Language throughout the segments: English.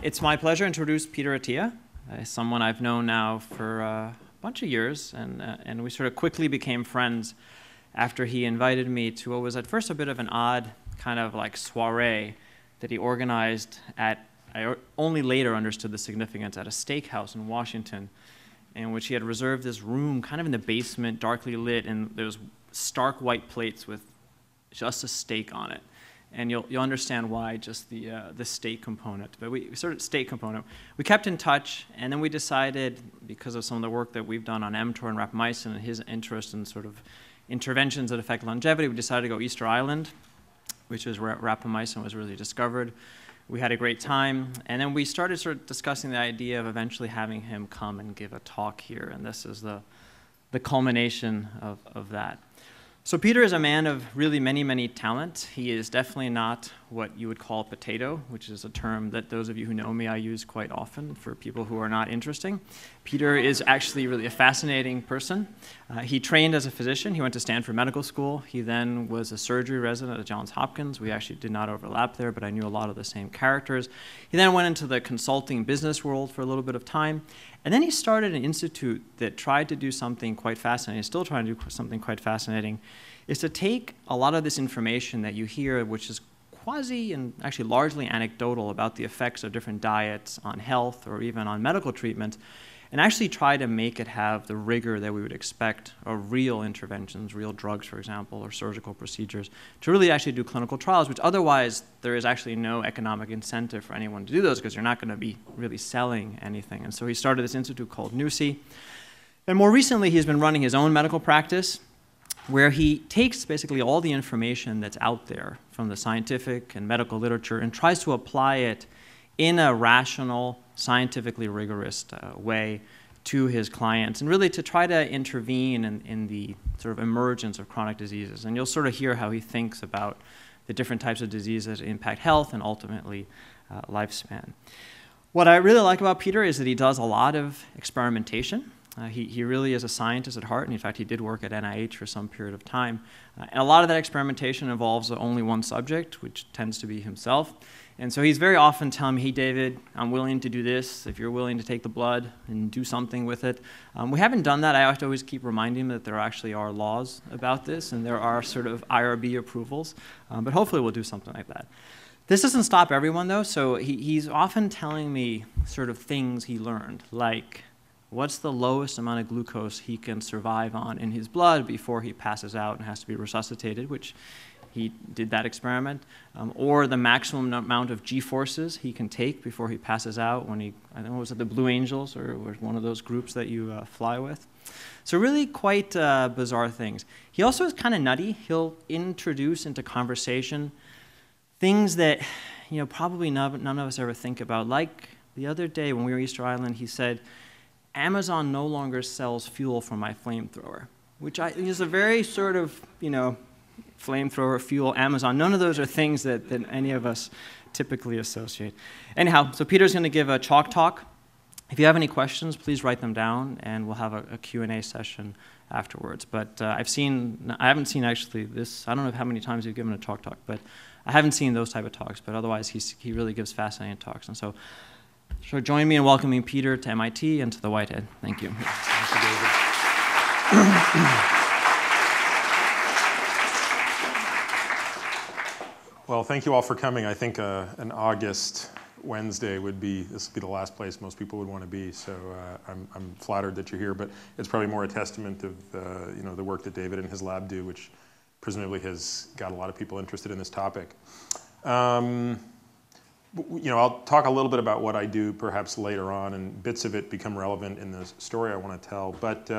It's my pleasure to introduce Peter Attia, someone I've known now for a bunch of years, and we sort of quickly became friends after he invited me to what was at first a bit of an odd kind of like soiree that he organized at, I only later understood the significance, at a steakhouse in Washington, in which he had reserved this room kind of in the basement, darkly lit, and there was stark white plates with just a steak on it. And you'll understand why, just the steak component. But we kept in touch, and then we decided, because of some of the work that we've done on mTOR and rapamycin and his interest in sort of interventions that affect longevity, we decided to go Easter Island, which is where rapamycin was really discovered. We had a great time, and then we started sort of discussing the idea of eventually having him come and give a talk here, and this is the culmination of that. So Peter is a man of really many, many talents. He is definitely not what you would call a potato, which is a term that those of you who know me, I use quite often for people who are not interesting. Peter is actually really a fascinating person. He trained as a physician. He went to Stanford Medical School. He then was a surgery resident at Johns Hopkins. We actually did not overlap there, but I knew a lot of the same characters. He then went into the consulting business world for a little bit of time. And then he started an institute that tried to do something quite fascinating, still trying to do something quite fascinating, is to take a lot of this information that you hear, which is quasi and actually largely anecdotal about the effects of different diets on health or even on medical treatment, and actually try to make it have the rigor that we would expect of real interventions, real drugs, for example, or surgical procedures, to really actually do clinical trials, which otherwise there is actually no economic incentive for anyone to do those because you're not going to be really selling anything. And so he started this institute called NUSI. And more recently, he's been running his own medical practice, where he takes basically all the information that's out there from the scientific and medical literature and tries to apply it in a rational, scientifically rigorous way to his clients, and really to try to intervene in the sort of emergence of chronic diseases. And you'll sort of hear how he thinks about the different types of diseases that impact health and ultimately lifespan. What I really like about Peter is that he does a lot of experimentation. He really is a scientist at heart, and in fact, he did work at NIH for some period of time. And a lot of that experimentation involves only one subject, which tends to be himself. And so he's very often telling me, hey, David, I'm willing to do this if you're willing to take the blood and do something with it. We haven't done that. I have to always keep reminding him that there actually are laws about this, and there are sort of IRB approvals. But hopefully we'll do something like that. This doesn't stop everyone, though. So he's often telling me sort of things he learned, like what's the lowest amount of glucose he can survive on in his blood before he passes out and has to be resuscitated, which he did that experiment, or the maximum amount of G-forces he can take before he passes out when I don't know, was it the Blue Angels or one of those groups that you fly with? So really quite bizarre things. He also is kind of nutty. He'll introduce into conversation things that probably none of us ever think about. Like the other day when we were Easter Island, he said, Amazon no longer sells fuel for my flamethrower, which is a very sort of, flamethrower, fuel, Amazon. None of those are things that any of us typically associate. Anyhow, so Peter's going to give a chalk talk. If you have any questions, please write them down, and we'll have a Q&A session afterwards. But I haven't seen actually this, I don't know how many times you've given a chalk talk, but I haven't seen those type of talks, but otherwise he really gives fascinating talks. And so join me in welcoming Peter to MIT and to the Whitehead. Thank you. Thank you, David. Well, thank you all for coming. I think an August Wednesday would be the last place most people would want to be. So I'm flattered that you're here, but it's probably more a testament of the work that David and his lab do, which presumably has got a lot of people interested in this topic. I'll talk a little bit about what I do perhaps later on, and bits of it become relevant in the story I want to tell. But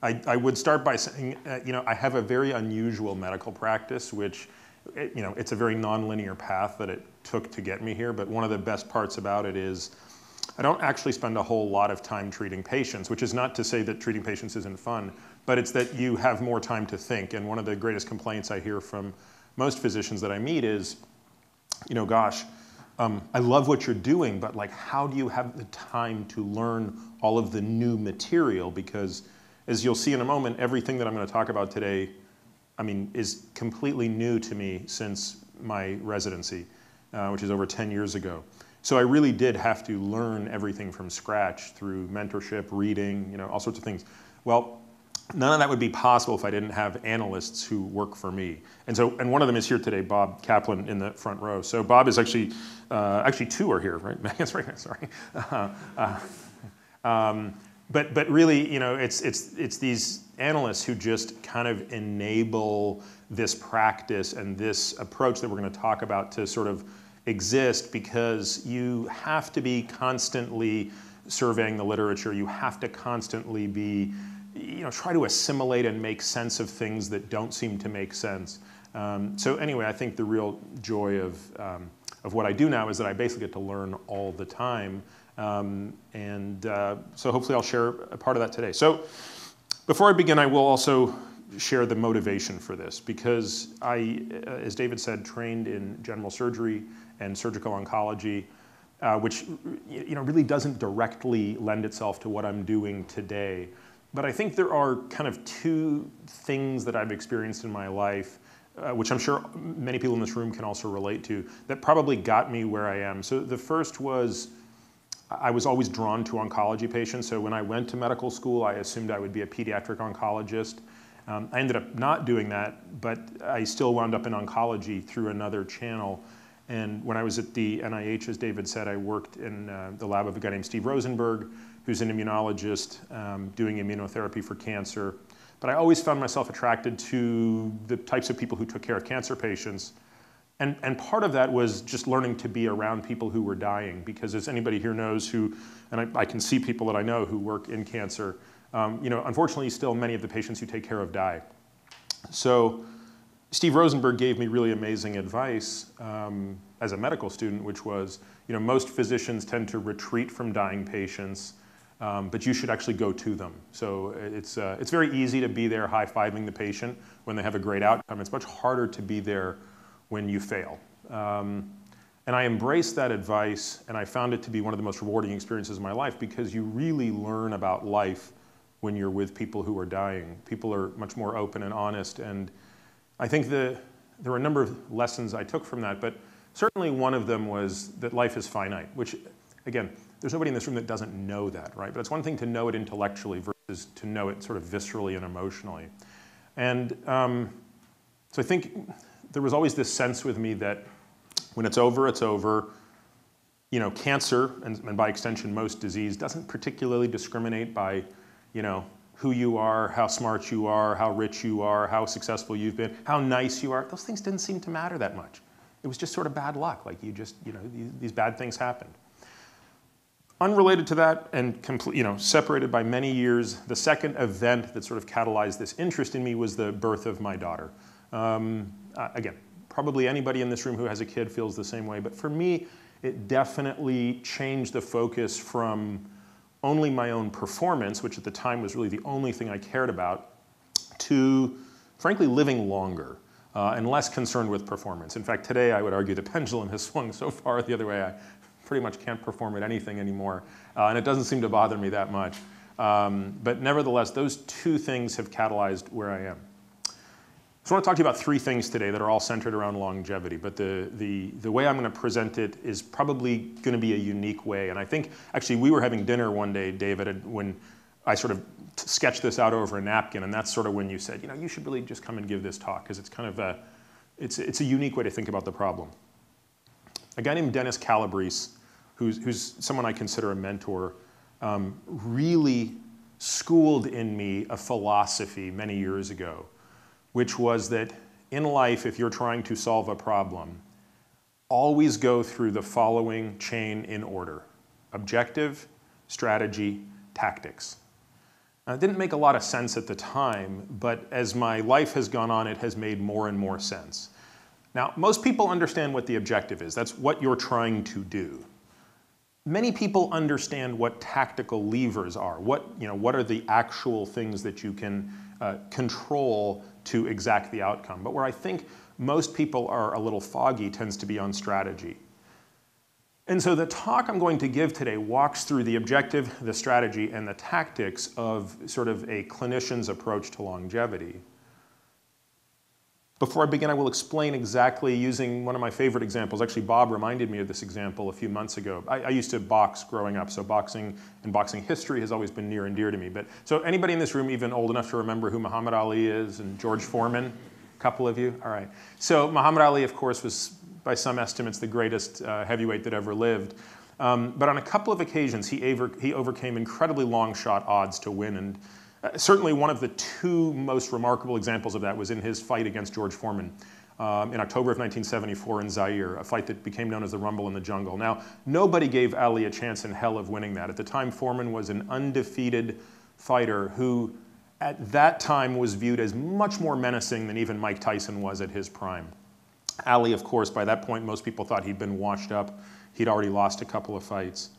I would start by saying, I have a very unusual medical practice, which it's a very nonlinear path that it took to get me here, but one of the best parts about it is I don't actually spend a whole lot of time treating patients, which is not to say that treating patients isn't fun, but it's that you have more time to think. And one of the greatest complaints I hear from most physicians that I meet is, gosh, I love what you're doing, but how do you have the time to learn all of the new material? Because as you'll see in a moment, everything that I'm going to talk about today is completely new to me since my residency, which is over 10 years ago. So I really did have to learn everything from scratch through mentorship, reading, all sorts of things. Well, none of that would be possible if I didn't have analysts who work for me. And one of them is here today, Bob Kaplan in the front row. So Bob is actually two are here, right? Megan's right now, sorry. But really, it's these analysts who just kind of enable this practice and this approach that we're going to talk about to sort of exist, because you have to be constantly surveying the literature. You have to constantly be, try to assimilate and make sense of things that don't seem to make sense. So anyway, I think the real joy of what I do now is that I basically get to learn all the time. So hopefully I'll share a part of that today. So before I begin, I will also share the motivation for this, because I, as David said, trained in general surgery and surgical oncology, which really doesn't directly lend itself to what I'm doing today. But I think there are kind of two things that I've experienced in my life, which I'm sure many people in this room can also relate to, that probably got me where I am. So the first was, I was always drawn to oncology patients. So when I went to medical school, I assumed I would be a pediatric oncologist. I ended up not doing that, but I still wound up in oncology through another channel. And when I was at the NIH, as David said, I worked in the lab of a guy named Steve Rosenberg, who's an immunologist doing immunotherapy for cancer. But I always found myself attracted to the types of people who took care of cancer patients. And part of that was just learning to be around people who were dying, because as anybody here knows who, and I can see people that I know who work in cancer, unfortunately still many of the patients you take care of die. So Steve Rosenberg gave me really amazing advice as a medical student, which was, most physicians tend to retreat from dying patients, but you should actually go to them. So it's very easy to be there high-fiving the patient when they have a great outcome. It's much harder to be there when you fail. And I embraced that advice, and I found it to be one of the most rewarding experiences of my life, because you really learn about life when you're with people who are dying. People are much more open and honest, and I think there were a number of lessons I took from that, but certainly one of them was that life is finite, which, again, there's nobody in this room that doesn't know that, right? But it's one thing to know it intellectually versus to know it sort of viscerally and emotionally. And so I think there was always this sense with me that when it's over, it's over. Cancer, and by extension most disease, doesn't particularly discriminate by, who you are, how smart you are, how rich you are, how successful you've been, how nice you are. Those things didn't seem to matter that much. It was just sort of bad luck, like these bad things happened. Unrelated to that, and separated by many years, the second event that sort of catalyzed this interest in me was the birth of my daughter. Again, probably anybody in this room who has a kid feels the same way, but for me, it definitely changed the focus from only my own performance, which at the time was really the only thing I cared about, to, frankly, living longer and less concerned with performance. In fact, today I would argue the pendulum has swung so far the other way, I pretty much can't perform at anything anymore, and it doesn't seem to bother me that much. But nevertheless, those two things have catalyzed where I am. So I want to talk to you about three things today that are all centered around longevity, but the way I'm going to present it is probably going to be a unique way. And I think, actually, we were having dinner one day, David, when I sort of sketched this out over a napkin, and that's sort of when you said, you should really just come and give this talk, because it's kind of it's a unique way to think about the problem. A guy named Dennis Calabrese, who's someone I consider a mentor, really schooled in me a philosophy many years ago, which was that in life, if you're trying to solve a problem, always go through the following chain in order: objective, strategy, tactics. Now, it didn't make a lot of sense at the time, but as my life has gone on, it has made more and more sense. Now, most people understand what the objective is. That's what you're trying to do. Many people understand what tactical levers are. What are the actual things that you can control to exact the outcome. But where I think most people are a little foggy tends to be on strategy. And so the talk I'm going to give today walks through the objective, the strategy, and the tactics of sort of a clinician's approach to longevity. Before I begin, I will explain exactly using one of my favorite examples. Actually, Bob reminded me of this example a few months ago. I used to box growing up, so boxing and boxing history has always been near and dear to me. But so anybody in this room even old enough to remember who Muhammad Ali is and George Foreman? A couple of you? All right. So Muhammad Ali, of course, was by some estimates the greatest heavyweight that ever lived. But on a couple of occasions, he overcame incredibly long shot odds to win. And certainly one of the two most remarkable examples of that was in his fight against George Foreman in October of 1974 in Zaire, a fight that became known as the Rumble in the Jungle. Now, nobody gave Ali a chance in hell of winning that. At the time, Foreman was an undefeated fighter who, at that time, was viewed as much more menacing than even Mike Tyson was at his prime. Ali, of course, by that point, most people thought he'd been washed up. He'd already lost a couple of fights.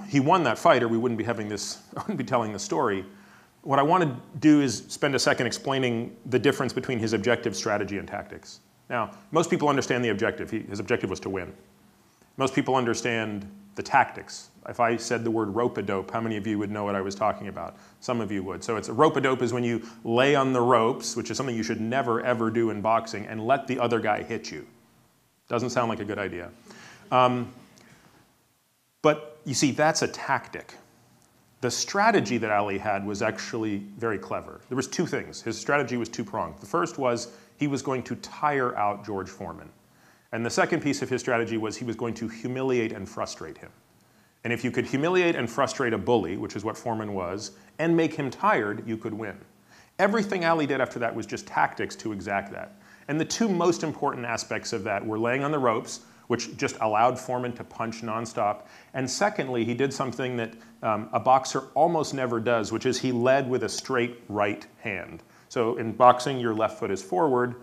He won that fight, or we wouldn't be having this, I wouldn't be telling the story. What I want to do is spend a second explaining the difference between his objective, strategy, and tactics. Now, most people understand the objective. His objective was to win. Most people understand the tactics. If I said the word rope-a-dope, how many of you would know what I was talking about? Some of you would. So it's a rope-a-dope is when you lay on the ropes, which is something you should never, ever do in boxing, and let the other guy hit you. Doesn't sound like a good idea. But you see, that's a tactic. The strategy that Ali had was actually very clever. There was two things. His strategy was two-pronged. The first was he was going to tire out George Foreman. And the second piece of his strategy was he was going to humiliate and frustrate him. And if you could humiliate and frustrate a bully, which is what Foreman was, and make him tired, you could win. Everything Ali did after that was just tactics to exact that. And the two most important aspects of that were laying on the ropes, which just allowed Foreman to punch nonstop. And secondly, he did something that a boxer almost never does, which is he led with a straight right hand. So in boxing, your left foot is forward,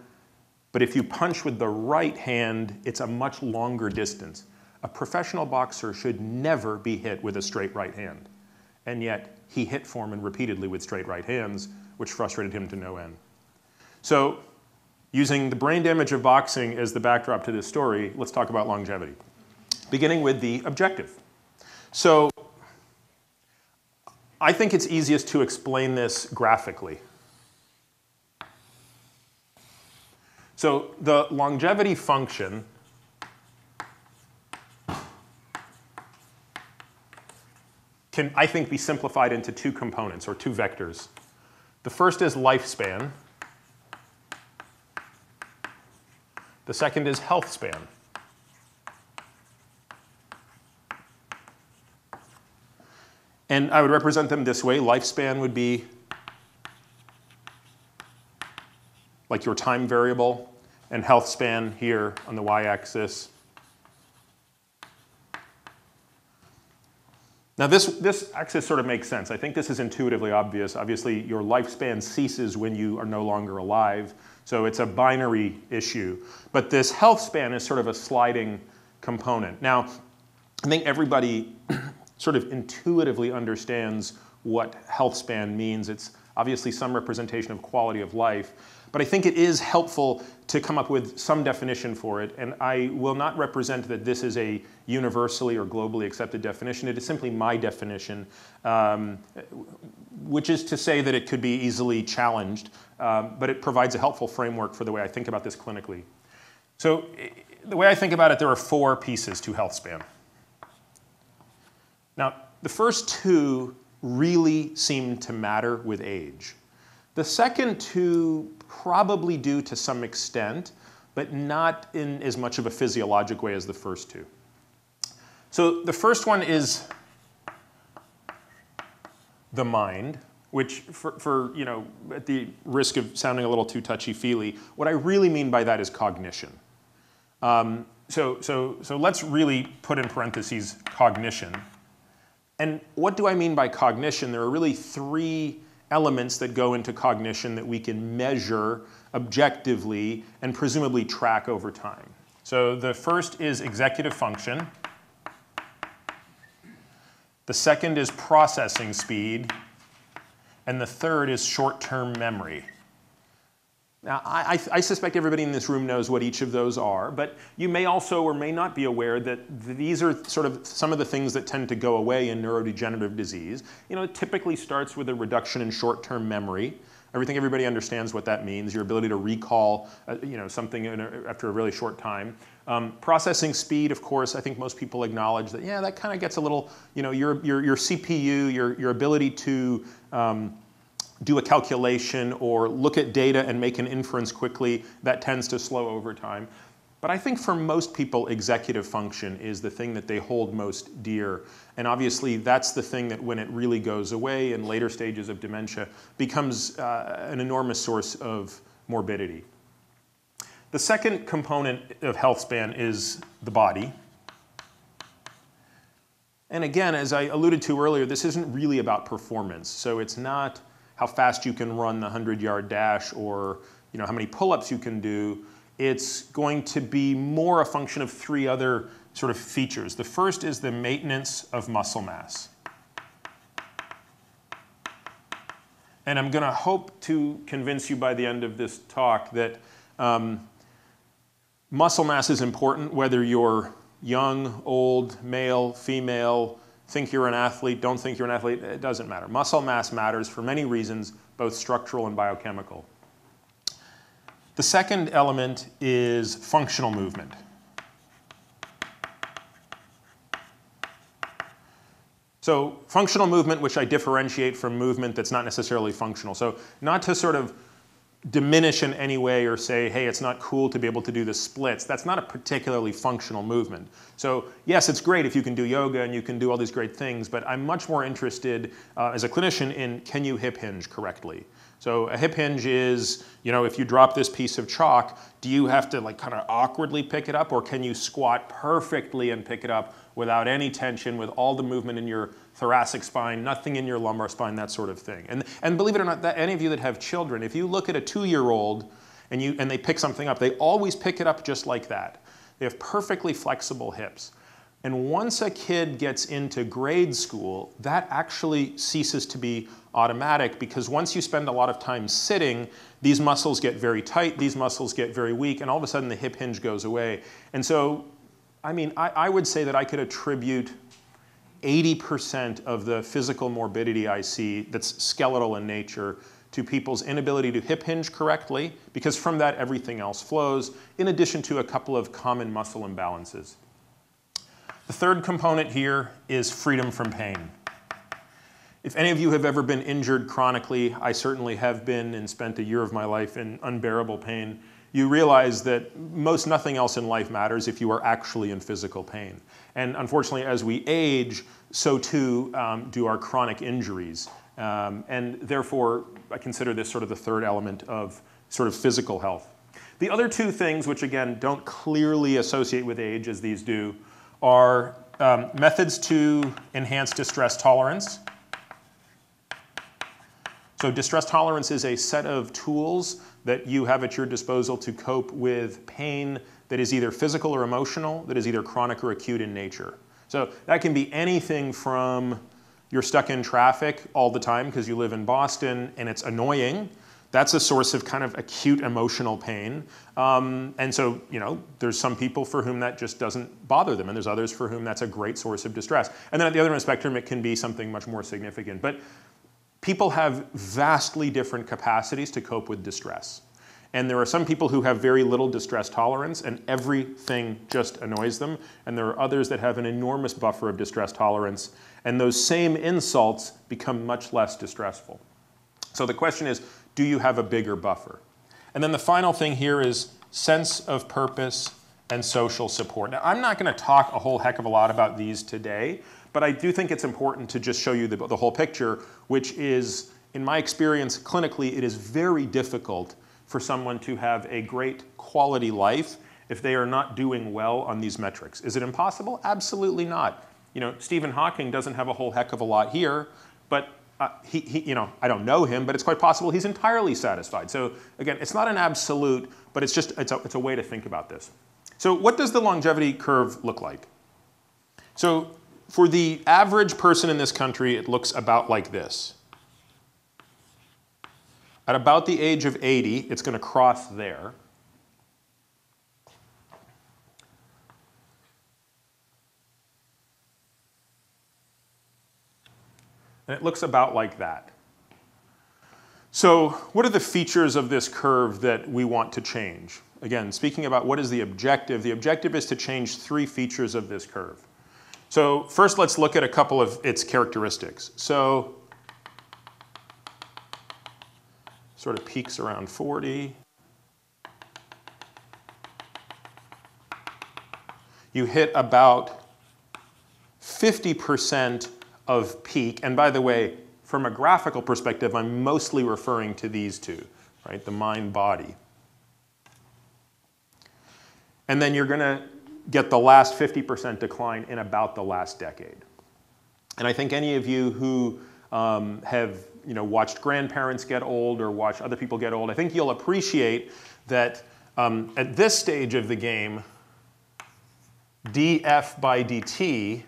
but if you punch with the right hand, it's a much longer distance. A professional boxer should never be hit with a straight right hand. And yet, he hit Foreman repeatedly with straight right hands, which frustrated him to no end. So, using the brain damage of boxing as the backdrop to this story, let's talk about longevity, beginning with the objective. So I think it's easiest to explain this graphically. So the longevity function can, I think, be simplified into two components, or two vectors. The first is lifespan. The second is health span. And I would represent them this way. Lifespan would be like your time variable, and health span here on the y-axis. Now this axis sort of makes sense. I think this is intuitively obvious. Obviously, your lifespan ceases when you are no longer alive. So it's a binary issue. But this health span is sort of a sliding component. Now, I think everybody sort of intuitively understands what health span means. It's obviously some representation of quality of life. But I think it is helpful to come up with some definition for it. And I will not represent that this is a universally or globally accepted definition. It is simply my definition, which is to say that it could be easily challenged. But it provides a helpful framework for the way I think about this clinically. So the way I think about it, there are four pieces to health span. Now, the first two really seem to matter with age. The second two probably do to some extent, but not in as much of a physiologic way as the first two. So the first one is the mind, which for you know, at the risk of sounding a little too touchy-feely, what I really mean by that is cognition. So let's really put in parentheses cognition. And what do I mean by cognition? There are really three elements that go into cognition that we can measure objectively and presumably track over time. So the first is executive function. The second is processing speed. And the third is short-term memory. Now, I suspect everybody in this room knows what each of those are, but you may also or may not be aware that these are sort of some of the things that tend to go away in neurodegenerative disease. You know, it typically starts with a reduction in short-term memory. I think everybody understands what that means, your ability to recall something after a really short time. Processing speed, of course, I think most people acknowledge that, yeah, that kind of gets a little, your CPU, your ability to do a calculation or look at data and make an inference quickly, that tends to slow over time. But I think for most people, executive function is the thing that they hold most dear. And obviously, that's the thing that when it really goes away in later stages of dementia becomes an enormous source of morbidity. The second component of health span is the body. And again, as I alluded to earlier, this isn't really about performance. So it's not how fast you can run the 100-yard dash or how many pull-ups you can do. It's going to be more a function of three other sort of features. The first is the maintenance of muscle mass. And I'm going to hope to convince you by the end of this talk that muscle mass is important whether you're young, old, male, female, think you're an athlete, don't think you're an athlete, it doesn't matter. Muscle mass matters for many reasons, both structural and biochemical. The second element is functional movement. So functional movement, which I differentiate from movement that's not necessarily functional. So not to sort of diminish in any way or say, hey, it's not cool to be able to do the splits. That's not a particularly functional movement. So yes, it's great if you can do yoga and you can do all these great things, but I'm much more interested as a clinician in can you hip hinge correctly? So a hip hinge is, if you drop this piece of chalk, do you have to kind of awkwardly pick it up, or can you squat perfectly and pick it up without any tension, with all the movement in your thoracic spine, nothing in your lumbar spine, that sort of thing. And believe it or not, that any of you that have children, if you look at a 2-year-old and they pick something up, they always pick it up just like that. They have perfectly flexible hips. And once a kid gets into grade school, that actually ceases to be automatic, because once you spend a lot of time sitting, these muscles get very tight, these muscles get very weak, and all of a sudden the hip hinge goes away. And so, I would say that I could attribute 80% of the physical morbidity I see that's skeletal in nature to people's inability to hip hinge correctly, because from that everything else flows, in addition to a couple of common muscle imbalances. The third component here is freedom from pain. If any of you have ever been injured chronically, I certainly have been and spent a year of my life in unbearable pain, you realize that most nothing else in life matters if you are actually in physical pain. And unfortunately, as we age, so too do our chronic injuries. And therefore, I consider this sort of the third element of sort of physical health. The other two things, which again don't clearly associate with age as these do, are methods to enhance distress tolerance. So distress tolerance is a set of tools that you have at your disposal to cope with pain that is either physical or emotional, that is either chronic or acute in nature. So that can be anything from you're stuck in traffic all the time because you live in Boston and it's annoying. That's a source of kind of acute emotional pain. And so, there's some people for whom that just doesn't bother them, and there's others for whom that's a great source of distress. And then at the other end of the spectrum, it can be something much more significant. But people have vastly different capacities to cope with distress. And there are some people who have very little distress tolerance and everything just annoys them. And there are others that have an enormous buffer of distress tolerance. And those same insults become much less distressful. So the question is, do you have a bigger buffer? And then the final thing here is sense of purpose and social support. Now, I'm not going to talk a whole heck of a lot about these today, but I do think it's important to just show you the whole picture, which is, in my experience, clinically, it is very difficult for someone to have a great quality life if they are not doing well on these metrics. Is it impossible? Absolutely not. Stephen Hawking doesn't have a whole heck of a lot here, but I don't know him, but it's quite possible he's entirely satisfied. So again, it's not an absolute, but it's a way to think about this. So what does the longevity curve look like? So for the average person in this country, it looks about like this. At about the age of 80, it's going to cross there. And it looks about like that. So what are the features of this curve that we want to change? Again, speaking about what is the objective is to change 3 features of this curve. So first, let's look at a couple of its characteristics. So sort of peaks around 40. You hit about 50% of peak. And by the way, from a graphical perspective, I'm mostly referring to these two, right? The mind-body. And then you're going to get the last 50% decline in about the last decade. And I think any of you who have watched grandparents get old or watched other people get old, I think you'll appreciate that at this stage of the game, df by dt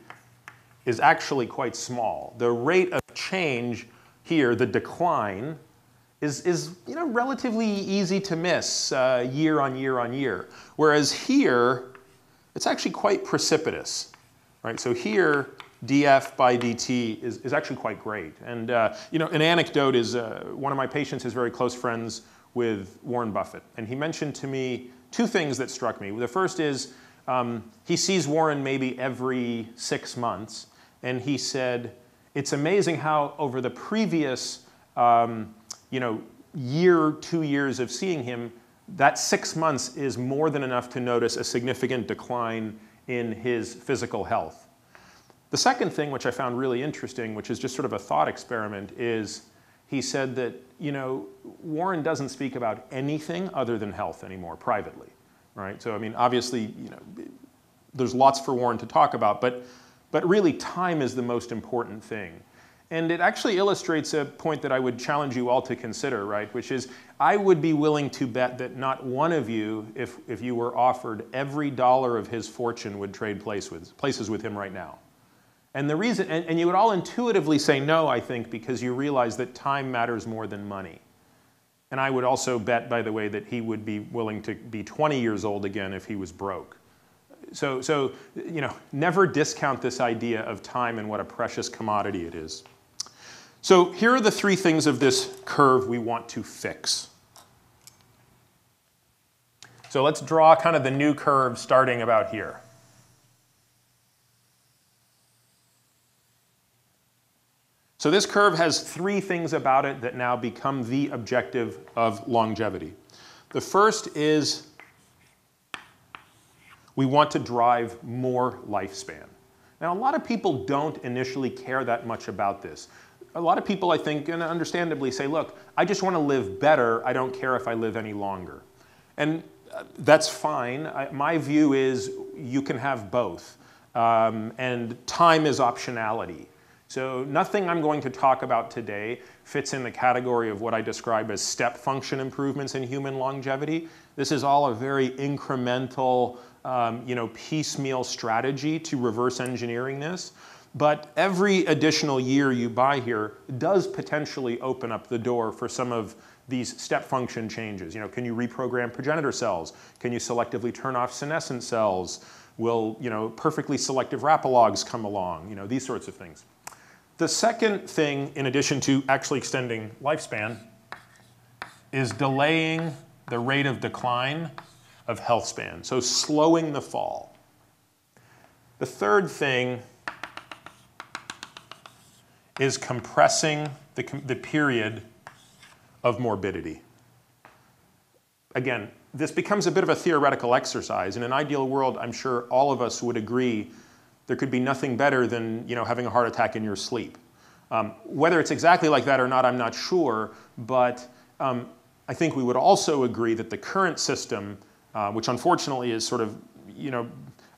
is actually quite small. The rate of change here, the decline, is relatively easy to miss year on year on year. Whereas here, it's actually quite precipitous, right? So here, df by dt is actually quite great. And an anecdote is one of my patients is very close friends with Warren Buffett. And he mentioned to me 2 things that struck me. The first is he sees Warren maybe every 6 months. And he said, it's amazing how over the previous year, 2 years of seeing him, that 6 months is more than enough to notice a significant decline in his physical health. The second thing, which I found really interesting, which is just sort of a thought experiment, is he said that Warren doesn't speak about anything other than health anymore privately, right? So I mean, obviously, there's lots for Warren to talk about, but really time is the most important thing. And it actually illustrates a point that I would challenge you all to consider, right? Which is, I would be willing to bet that not one of you, if you were offered every dollar of his fortune, would trade places with him right now. And the reason, and you would all intuitively say no, I think, because you realize that time matters more than money. And I would also bet, by the way, that he would be willing to be 20 years old again if he was broke. So never discount this idea of time and what a precious commodity it is. So here are the 3 things of this curve we want to fix. So let's draw kind of the new curve starting about here. So this curve has 3 things about it that now become the objective of longevity. The first is we want to drive more lifespan. Now, a lot of people don't initially care that much about this. A lot of people, I think, and understandably say, look, I just want to live better. I don't care if I live any longer. And that's fine. My view is you can have both. And time is optionality. So nothing I'm going to talk about today fits in the category of what I describe as step function improvements in human longevity. This is all a very incremental, piecemeal strategy to reverse engineering this. But every additional year you buy here does potentially open up the door for some of these step function changes. Can you reprogram progenitor cells? Can you selectively turn off senescent cells? Will perfectly selective rapalogs come along? These sorts of things. The second thing, in addition to actually extending lifespan, is delaying the rate of decline of health span, so slowing the fall. The third thing is compressing the period of morbidity. Again, this becomes a bit of a theoretical exercise. In an ideal world, I'm sure all of us would agree there could be nothing better than having a heart attack in your sleep. Whether it's exactly like that or not, I'm not sure, but I think we would also agree that the current system, which unfortunately is sort of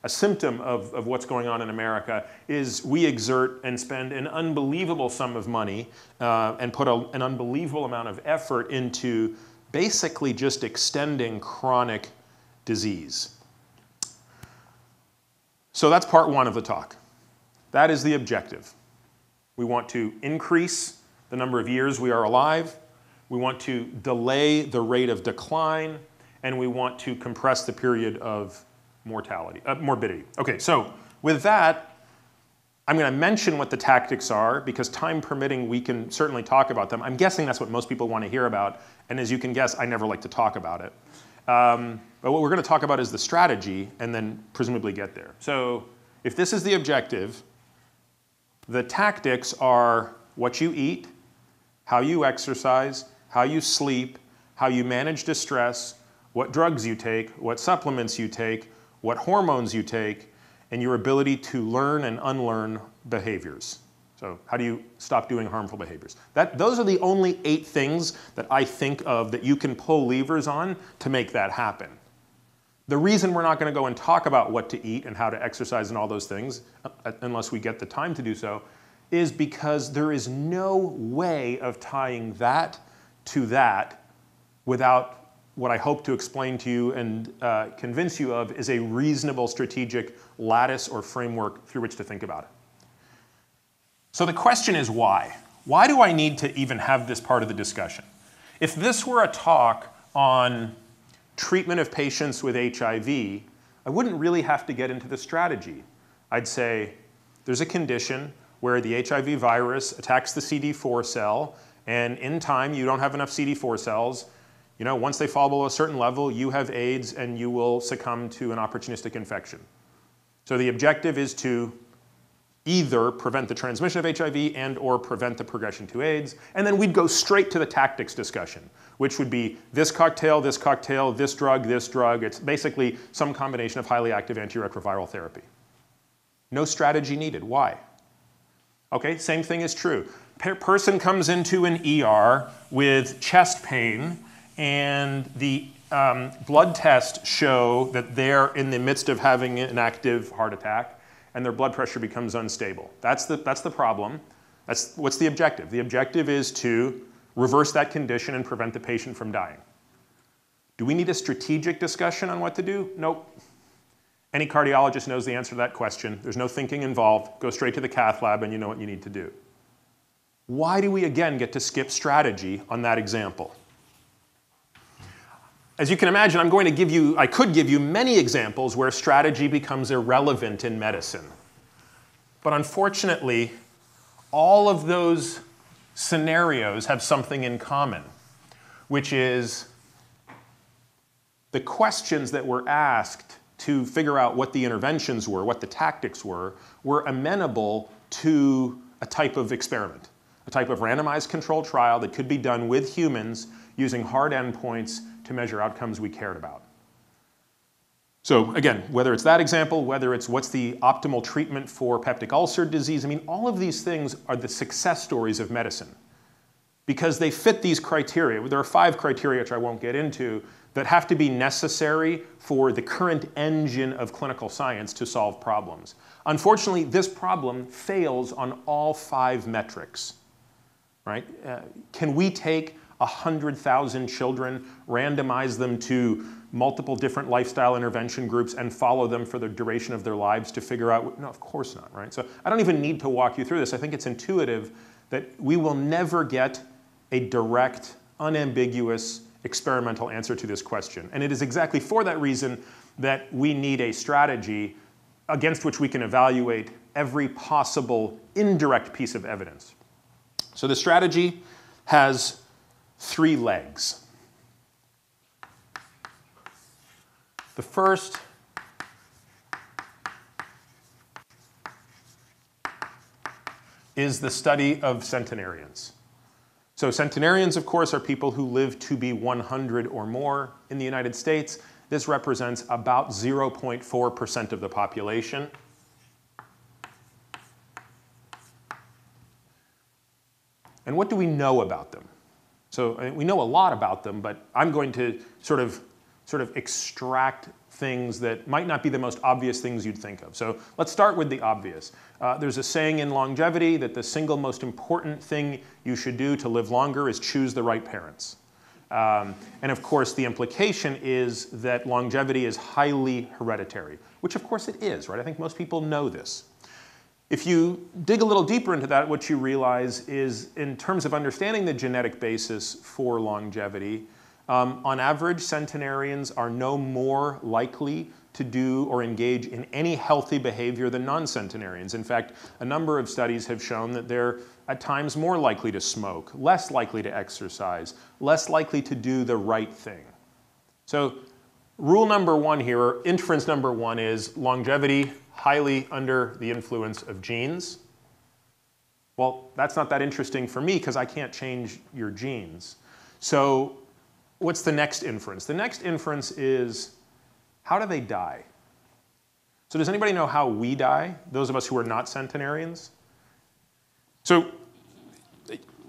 a symptom of what's going on in America, is we exert and spend an unbelievable sum of money and put an unbelievable amount of effort into basically just extending chronic disease. So that's part 1 of the talk. That is the objective. We want to increase the number of years we are alive. We want to delay the rate of decline. And we want to compress the period of morbidity. Okay, so with that, I'm going to mention what the tactics are because time permitting, we can certainly talk about them. I'm guessing that's what most people want to hear about. And as you can guess, I never like to talk about it. But what we're going to talk about is the strategy and then presumably get there. So if this is the objective, the tactics are what you eat, how you exercise, how you sleep, how you manage distress, what drugs you take, what supplements you take, what hormones you take, and your ability to learn and unlearn behaviors. So how do you stop doing harmful behaviors? Those are the only 8 things that I think of that you can pull levers on to make that happen. The reason we're not going to go and talk about what to eat and how to exercise and all those things, unless we get the time to do so, is because there is no way of tying that to that without what I hope to explain to you and convince you of is a reasonable strategic lattice or framework through which to think about it. So the question is why? Why do I need to even have this part of the discussion? If this were a talk on treatment of patients with HIV, I wouldn't really have to get into the strategy. I'd say there's a condition where the HIV virus attacks the CD4 cell, and in time you don't have enough CD4 cells. You know, once they fall below a certain level, you have AIDS and you will succumb to an opportunistic infection. So the objective is to either prevent the transmission of HIV and or prevent the progression to AIDS. And then we'd go straight to the tactics discussion, which would be this cocktail, this drug, this drug. It's basically some combination of highly active antiretroviral therapy. No strategy needed. Why? Okay, same thing is true. Person comes into an ER with chest pain, and the blood tests show that they're in the midst of having an active heart attack, and their blood pressure becomes unstable. That's the problem. What's the objective? The objective is to reverse that condition and prevent the patient from dying. Do we need a strategic discussion on what to do? Nope. Any cardiologist knows the answer to that question. There's no thinking involved. Go straight to the cath lab and you know what you need to do. Why do we again get to skip strategy on that example? As you can imagine, I could give you many examples where strategy becomes irrelevant in medicine. But unfortunately, all of those scenarios have something in common, which is the questions that were asked to figure out what the interventions were, what the tactics were amenable to a type of experiment, a type of randomized controlled trial that could be done with humans using hard endpoints to measure outcomes we cared about. So again, whether it's that example, whether it's what's the optimal treatment for peptic ulcer disease, I mean, all of these things are the success stories of medicine because they fit these criteria. There are 5 criteria, which I won't get into, that have to be necessary for the current engine of clinical science to solve problems. Unfortunately, this problem fails on all 5 metrics, right? Can we take 100,000 children, randomize them to multiple different lifestyle intervention groups and follow them for the duration of their lives to figure out? No, of course not, right? So I don't even need to walk you through this. I think it's intuitive that we will never get a direct, unambiguous, experimental answer to this question. And it is exactly for that reason that we need a strategy against which we can evaluate every possible indirect piece of evidence. So the strategy has 3 legs. The first is the study of centenarians. So centenarians, of course, are people who live to be 100 or more in the United States. This represents about 0.4% of the population. And what do we know about them? So we know a lot about them, but I'm going to sort of extract things that might not be the most obvious things you'd think of. So let's start with the obvious. There's a saying in longevity that the single most important thing you should do to live longer is choose the right parents. And of course, the implication is that longevity is highly hereditary, which of course it is, right? I think most people know this. If you dig a little deeper into that, what you realize is in terms of understanding the genetic basis for longevity, on average, centenarians are no more likely to do or engage in any healthy behavior than non-centenarians. In fact, a number of studies have shown that they're at times more likely to smoke, less likely to exercise, less likely to do the right thing. So rule number one here, or inference number one, is longevity highly under the influence of genes. Well, that's not that interesting for me because I can't change your genes. So what's the next inference? The next inference is, how do they die? So does anybody know how we die, those of us who are not centenarians? So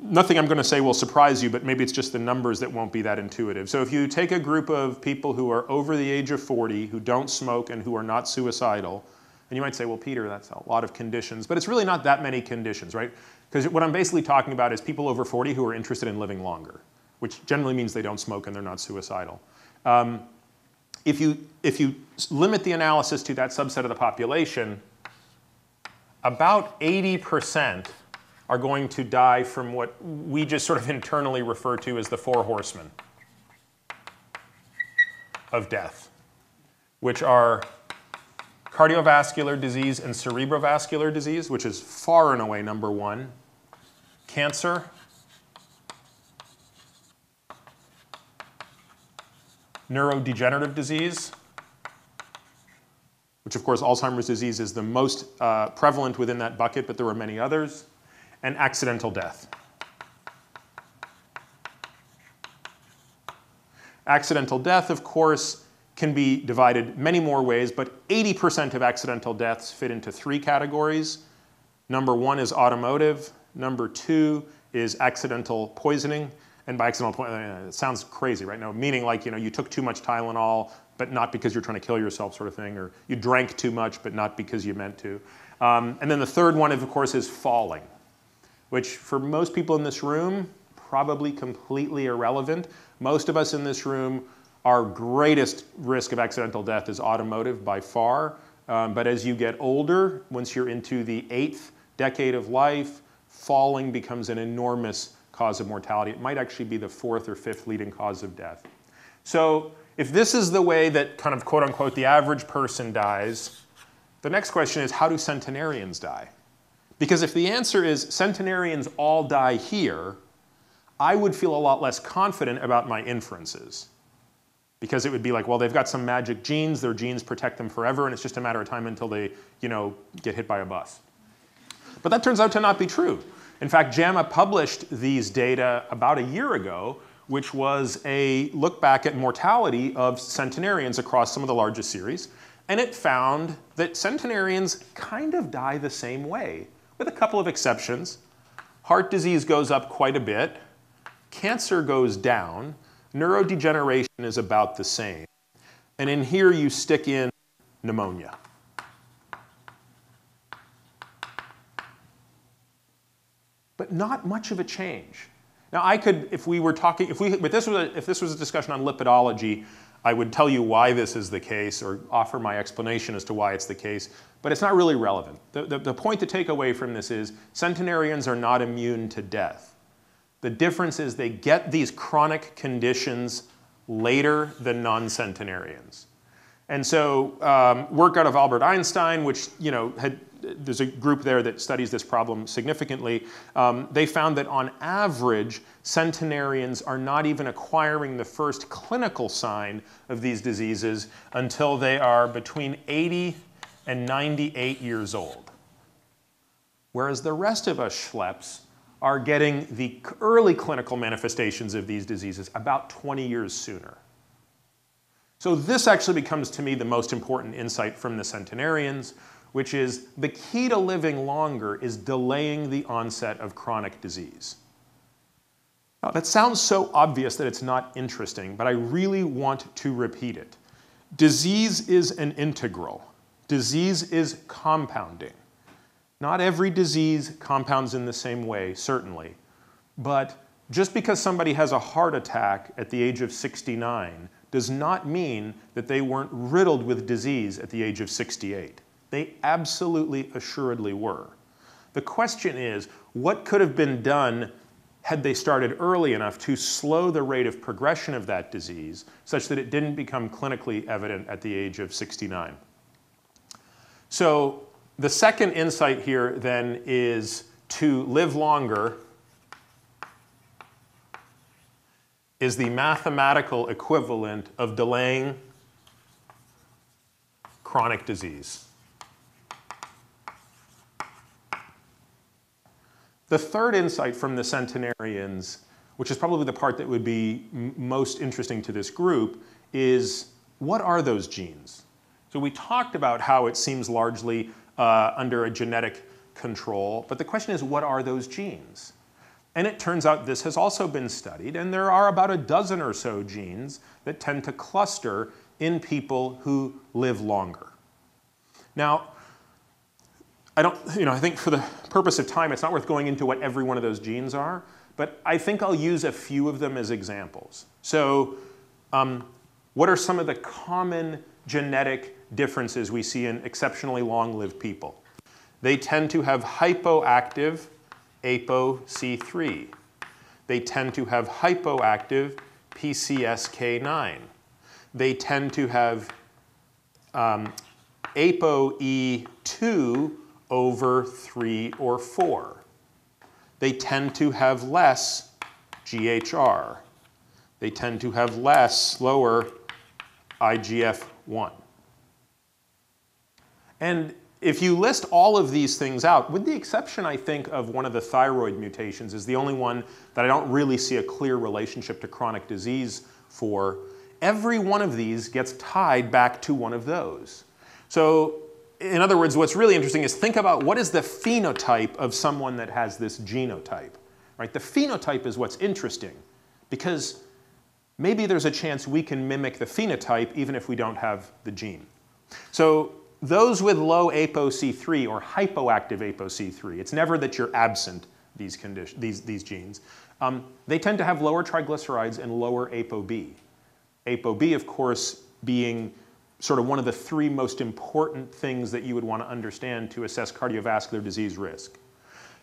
nothing I'm going to say will surprise you, but maybe it's just the numbers that won't be that intuitive. So if you take a group of people who are over the age of 40, who don't smoke and who are not suicidal, and you might say, well, Peter, that's a lot of conditions. But it's really not that many conditions, right? Because what I'm basically talking about is people over 40 who are interested in living longer, which generally means they don't smoke and they're not suicidal. If you limit the analysis to that subset of the population, about 80% are going to die from what we just sort of internally refer to as the four horsemen of death, which are cardiovascular disease and cerebrovascular disease, which is far and away number one, cancer, neurodegenerative disease, which of course Alzheimer's disease is the most prevalent within that bucket, but there are many others, and accidental death. Accidental death, of course, can be divided many more ways, but 80% of accidental deaths fit into three categories. Number one is automotive. Number two is accidental poisoning. And by accidental poisoning, it sounds crazy, right? No, meaning like, you took too much Tylenol, but not because you're trying to kill yourself sort of thing, or you drank too much, but not because you meant to. And then the third one, of course, is falling, which for most people in this room, probably completely irrelevant. Most of us in this room, our greatest risk of accidental death is automotive by far. But as you get older, once you're into the 8th decade of life, falling becomes an enormous cause of mortality. It might actually be the 4th or 5th leading cause of death. So if this is the way that kind of quote unquote the average person dies, the next question is, how do centenarians die? Because if the answer is centenarians all die here, I would feel a lot less confident about my inferences. Because it would be like, well, they've got some magic genes, their genes protect them forever, and it's just a matter of time until they, get hit by a bus. But that turns out to not be true. In fact, JAMA published these data about a year ago, which was a look back at mortality of centenarians across some of the largest series. And it found that centenarians kind of die the same way, with a couple of exceptions. Heart disease goes up quite a bit. Cancer goes down. Neurodegeneration is about the same. And in here you stick in pneumonia. But not much of a change. Now I could, if this was a discussion on lipidology, I would tell you why this is the case or offer my explanation as to why it's the case, but it's not really relevant. The point to take away from this is centenarians are not immune to death. The difference is they get these chronic conditions later than non-centenarians. And so work out of Albert Einstein, which there's a group there that studies this problem significantly. They found that on average, centenarians are not even acquiring the first clinical sign of these diseases until they are between 80 and 98 years old. Whereas the rest of us schleps are getting the early clinical manifestations of these diseases about 20 years sooner. So this actually becomes, to me, the most important insight from the centenarians, which is the key to living longer is delaying the onset of chronic disease. Now, that sounds so obvious that it's not interesting, but I really want to repeat it. Disease is an integral. Disease is compounding. Not every disease compounds in the same way, certainly. But just because somebody has a heart attack at the age of 69 does not mean that they weren't riddled with disease at the age of 68. They absolutely, assuredly were. The question is, what could have been done had they started early enough to slow the rate of progression of that disease such that it didn't become clinically evident at the age of 69. So the second insight here then is to live longer is the mathematical equivalent of delaying chronic disease. The third insight from the centenarians, which is probably the part that would be most interesting to this group, is what are those genes? So we talked about how it seems largely under a genetic control, but the question is, what are those genes? And it turns out this has also been studied, and there are about a dozen or so genes that tend to cluster in people who live longer. Now, I think for the purpose of time, it's not worth going into what every one of those genes are, but I think I'll use a few of them as examples. So what are some of the common genetic differences we see in exceptionally long-lived people? They tend to have hypoactive ApoC3. They tend to have hypoactive PCSK9. They tend to have ApoE2 over 3 or 4. They tend to have less GHR. They tend to have lower IGF-1. And if you list all of these things out, with the exception, I think, of one of the thyroid mutations, is the only one that I don't really see a clear relationship to chronic disease for, every one of these gets tied back to one of those. So in other words, what's really interesting is think about what is the phenotype of someone that has this genotype. Right? The phenotype is what's interesting because maybe there's a chance we can mimic the phenotype even if we don't have the gene. So those with low ApoC3 or hypoactive ApoC3, it's never that you're absent these genes, they tend to have lower triglycerides and lower ApoB. ApoB, of course, being sort of one of the three most important things that you would want to understand to assess cardiovascular disease risk.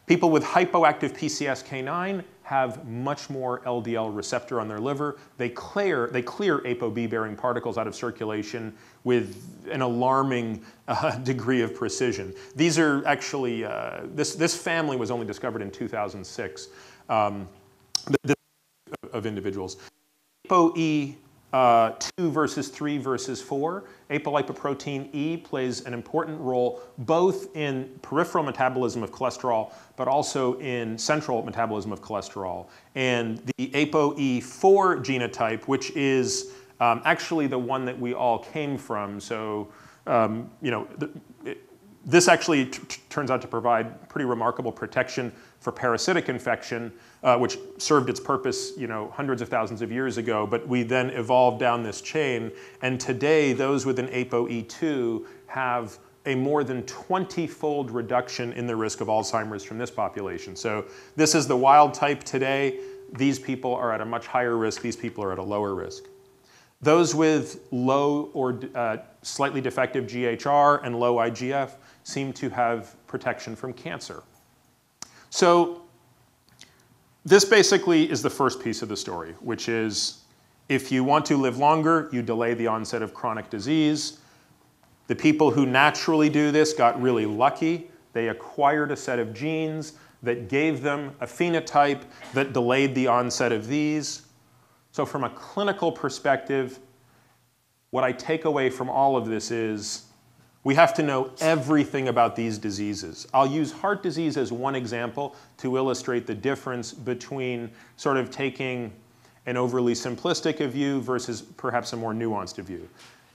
People with hypoactive PCSK9 have much more LDL receptor on their liver. They clear ApoB-bearing particles out of circulation with an alarming degree of precision. These are actually, this family was only discovered in 2006 of individuals. ApoE 2 versus 3 versus 4, apolipoprotein E plays an important role both in peripheral metabolism of cholesterol, but also in central metabolism of cholesterol. And the ApoE4 genotype, which is actually the one that we all came from, so this actually turns out to provide pretty remarkable protection for parasitic infection, which served its purpose, hundreds of thousands of years ago. But we then evolved down this chain, and today those with an ApoE2 have a more than 20-fold reduction in the risk of Alzheimer's from this population. So this is the wild type today. These people are at a much higher risk. These people are at a lower risk. Those with low or slightly defective GHR and low IGF seem to have protection from cancer. So this basically is the first piece of the story, which is if you want to live longer, you delay the onset of chronic disease. The people who naturally do this got really lucky. They acquired a set of genes that gave them a phenotype that delayed the onset of these. So from a clinical perspective, what I take away from all of this is we have to know everything about these diseases. I'll use heart disease as one example to illustrate the difference between sort of taking an overly simplistic view versus perhaps a more nuanced view.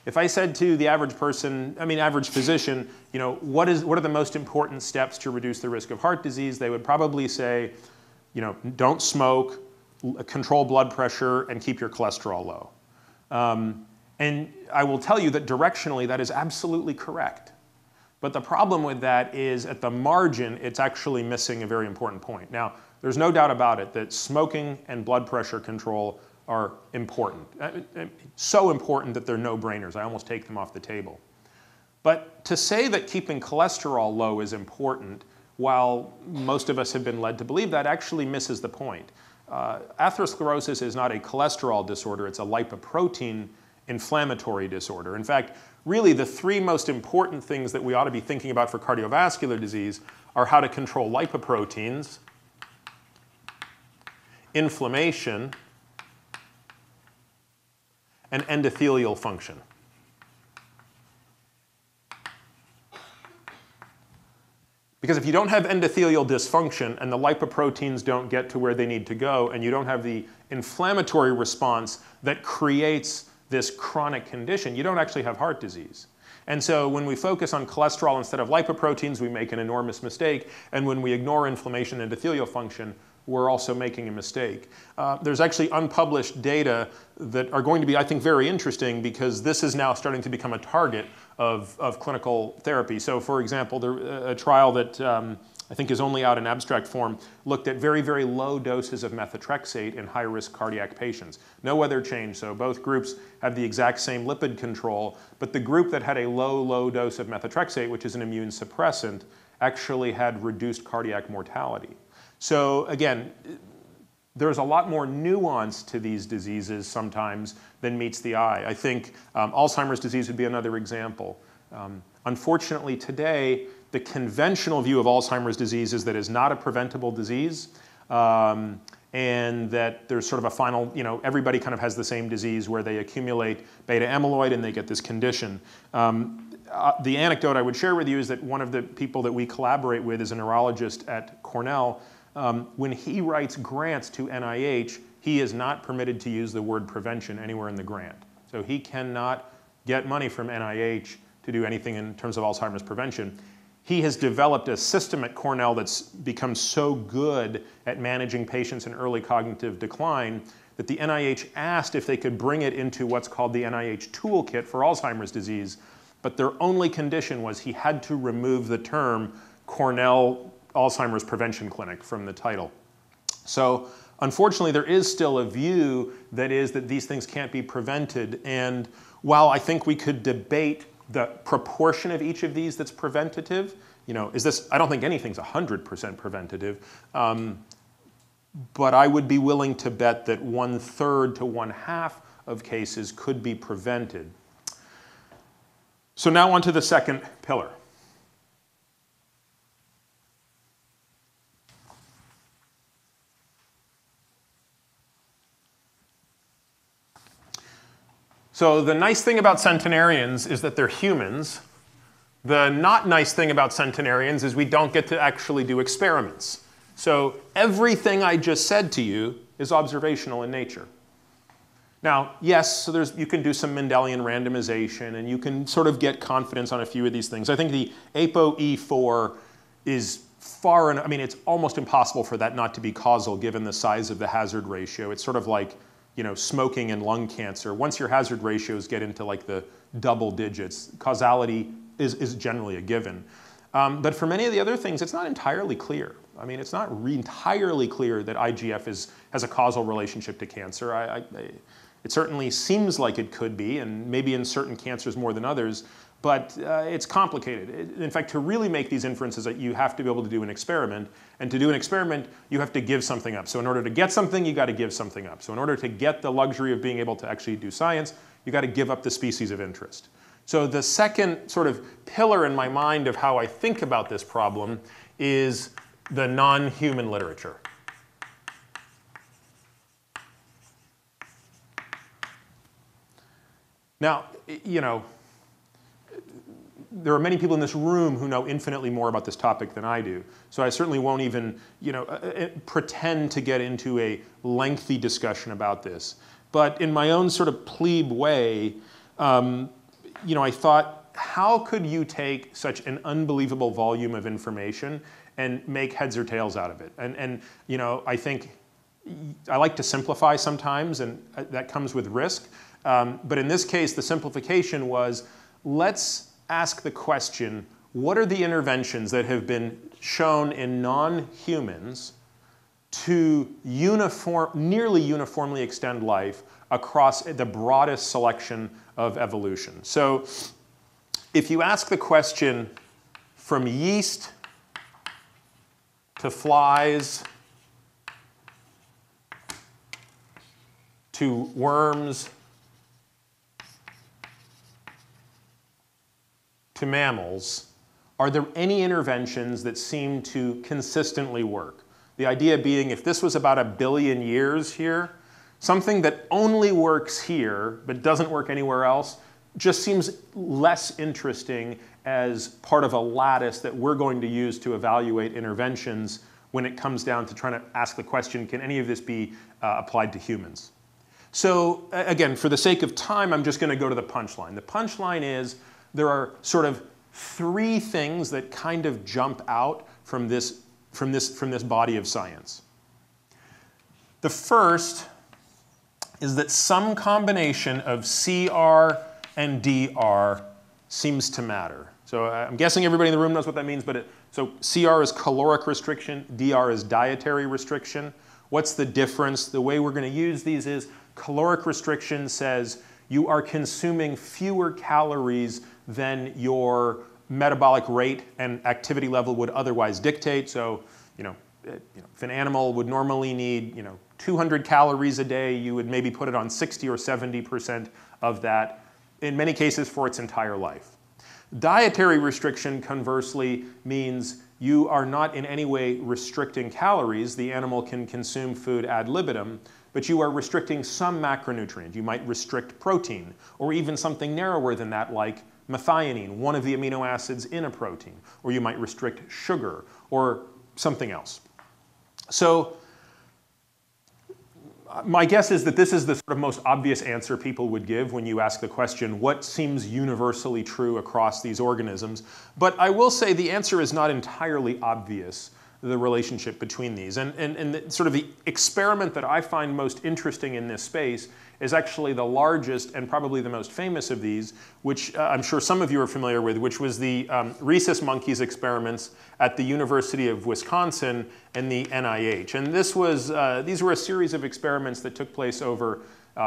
If I said to the average person, average physician, what are the most important steps to reduce the risk of heart disease? They would probably say, don't smoke, control blood pressure, and keep your cholesterol low. And I will tell you that directionally that is absolutely correct. But the problem with that is at the margin, it's actually missing a very important point. Now, there's no doubt about it that smoking and blood pressure control are important. So important that they're no-brainers. I almost take them off the table. But to say that keeping cholesterol low is important while most of us have been led to believe that, actually misses the point. Atherosclerosis is not a cholesterol disorder, it's a lipoprotein inflammatory disorder. In fact, really the three most important things that we ought to be thinking about for cardiovascular disease are how to control lipoproteins, inflammation, and endothelial function. Because if you don't have endothelial dysfunction and the lipoproteins don't get to where they need to go, and you don't have the inflammatory response that creates this chronic condition, you don't actually have heart disease. And so when we focus on cholesterol instead of lipoproteins, we make an enormous mistake. And when we ignore inflammation and endothelial function, we're also making a mistake. There's actually unpublished data that are going to be, I think, very interesting because this is now starting to become a target of clinical therapy. So for example, a trial that I think is only out in abstract form looked at very, very low doses of methotrexate in high-risk cardiac patients. No other change, so both groups have the exact same lipid control, but the group that had a low, low dose of methotrexate, which is an immune suppressant, actually had reduced cardiac mortality. So again, there's a lot more nuance to these diseases sometimes than meets the eye. I think Alzheimer's disease would be another example. Unfortunately today, the conventional view of Alzheimer's disease is that it's not a preventable disease and that there's sort of a final, everybody kind of has the same disease where they accumulate beta amyloid and they get this condition. The anecdote I would share with you is that one of the people that we collaborate with is a neurologist at Cornell. When he writes grants to NIH, he is not permitted to use the word prevention anywhere in the grant. So he cannot get money from NIH to do anything in terms of Alzheimer's prevention. He has developed a system at Cornell that's become so good at managing patients in early cognitive decline that the NIH asked if they could bring it into what's called the NIH toolkit for Alzheimer's disease, but their only condition was he had to remove the term Cornell Alzheimer's Prevention Clinic from the title. So unfortunately, there is still a view that is that these things can't be prevented. And while I think we could debate the proportion of each of these that's preventative, I don't think anything's 100% preventative, but I would be willing to bet that 1/3 to 1/2 of cases could be prevented. So now on to the second pillar. So the nice thing about centenarians is that they're humans. The not nice thing about centenarians is we don't get to actually do experiments. So everything I just said to you is observational in nature. Now, yes, so you can do some Mendelian randomization and you can sort of get confidence on a few of these things. I think the ApoE4 is far enough, it's almost impossible for that not to be causal given the size of the hazard ratio. It's sort of like smoking and lung cancer. Once your hazard ratios get into like the double digits, causality is generally a given. But for many of the other things, it's not entirely clear. It's not entirely clear that IGF has a causal relationship to cancer. It certainly seems like it could be, and maybe in certain cancers more than others, but it's complicated. In fact, to really make these inferences, you have to be able to do an experiment. And to do an experiment, you have to give something up. So in order to get something, you got to give something up. So in order to get the luxury of being able to actually do science, you got to give up the species of interest. So the second sort of pillar in my mind of how I think about this problem is the non-human literature. Now, there are many people in this room who know infinitely more about this topic than I do. So I certainly won't even, pretend to get into a lengthy discussion about this. But in my own sort of plebe way, I thought, how could you take such an unbelievable volume of information and make heads or tails out of it? And I think I like to simplify sometimes, and that comes with risk. But in this case, the simplification was, let's ask the question, what are the interventions that have been shown in non-humans to nearly uniformly extend life across the broadest selection of evolution? So if you ask the question from yeast to flies to worms to mammals, are there any interventions that seem to consistently work? The idea being, if this was about 1 billion years here, something that only works here but doesn't work anywhere else just seems less interesting as part of a lattice that we're going to use to evaluate interventions when it comes down to trying to ask the question, can any of this be applied to humans? So again, for the sake of time, I'm just going to go to the punchline. The punchline is there are sort of 3 things that kind of jump out from this body of science. The first is that some combination of CR and DR seems to matter. So I'm guessing everybody in the room knows what that means, but so CR is caloric restriction, DR is dietary restriction. What's the difference? The way we're going to use these is caloric restriction says you are consuming fewer calories than your metabolic rate and activity level would otherwise dictate. So, if an animal would normally need, 200 calories a day, you would maybe put it on 60 or 70% of that, in many cases for its entire life. Dietary restriction, conversely, means you are not in any way restricting calories. The animal can consume food ad libitum, but you are restricting some macronutrient. You might restrict protein, or even something narrower than that, like methionine, one of the amino acids in a protein, or you might restrict sugar, or something else. So my guess is that this is the sort of most obvious answer people would give when you ask the question, what seems universally true across these organisms? But I will say the answer is not entirely obvious, the relationship between these. And sort of the experiment that I find most interesting in this space is actually the largest and probably the most famous of these, which I'm sure some of you are familiar with, which was the rhesus monkeys experiments at the University of Wisconsin and the NIH. And these were a series of experiments that took place over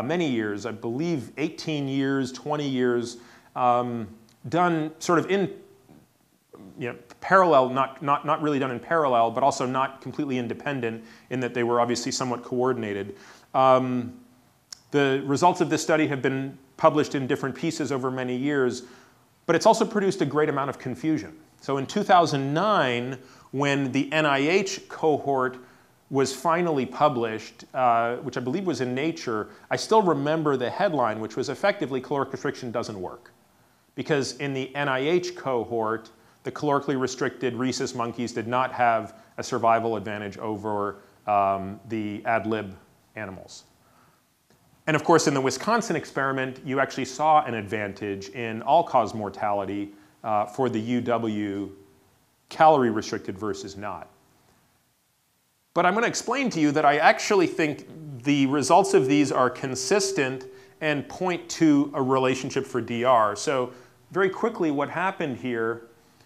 many years, I believe 18 years, 20 years, done sort of in parallel, not really done in parallel, but also not completely independent in that they were obviously somewhat coordinated. The results of this study have been published in different pieces over many years, but it's also produced a great amount of confusion. So in 2009, when the NIH cohort was finally published, which I believe was in Nature, I still remember the headline, which was effectively caloric restriction doesn't work. Because in the NIH cohort, the calorically restricted rhesus monkeys did not have a survival advantage over the ad lib animals. And of course, in the Wisconsin experiment, you actually saw an advantage in all-cause mortality for the UW calorie restricted versus not. But I'm going to explain to you that I actually think the results of these are consistent and point to a relationship for DR. So very quickly, what happened here,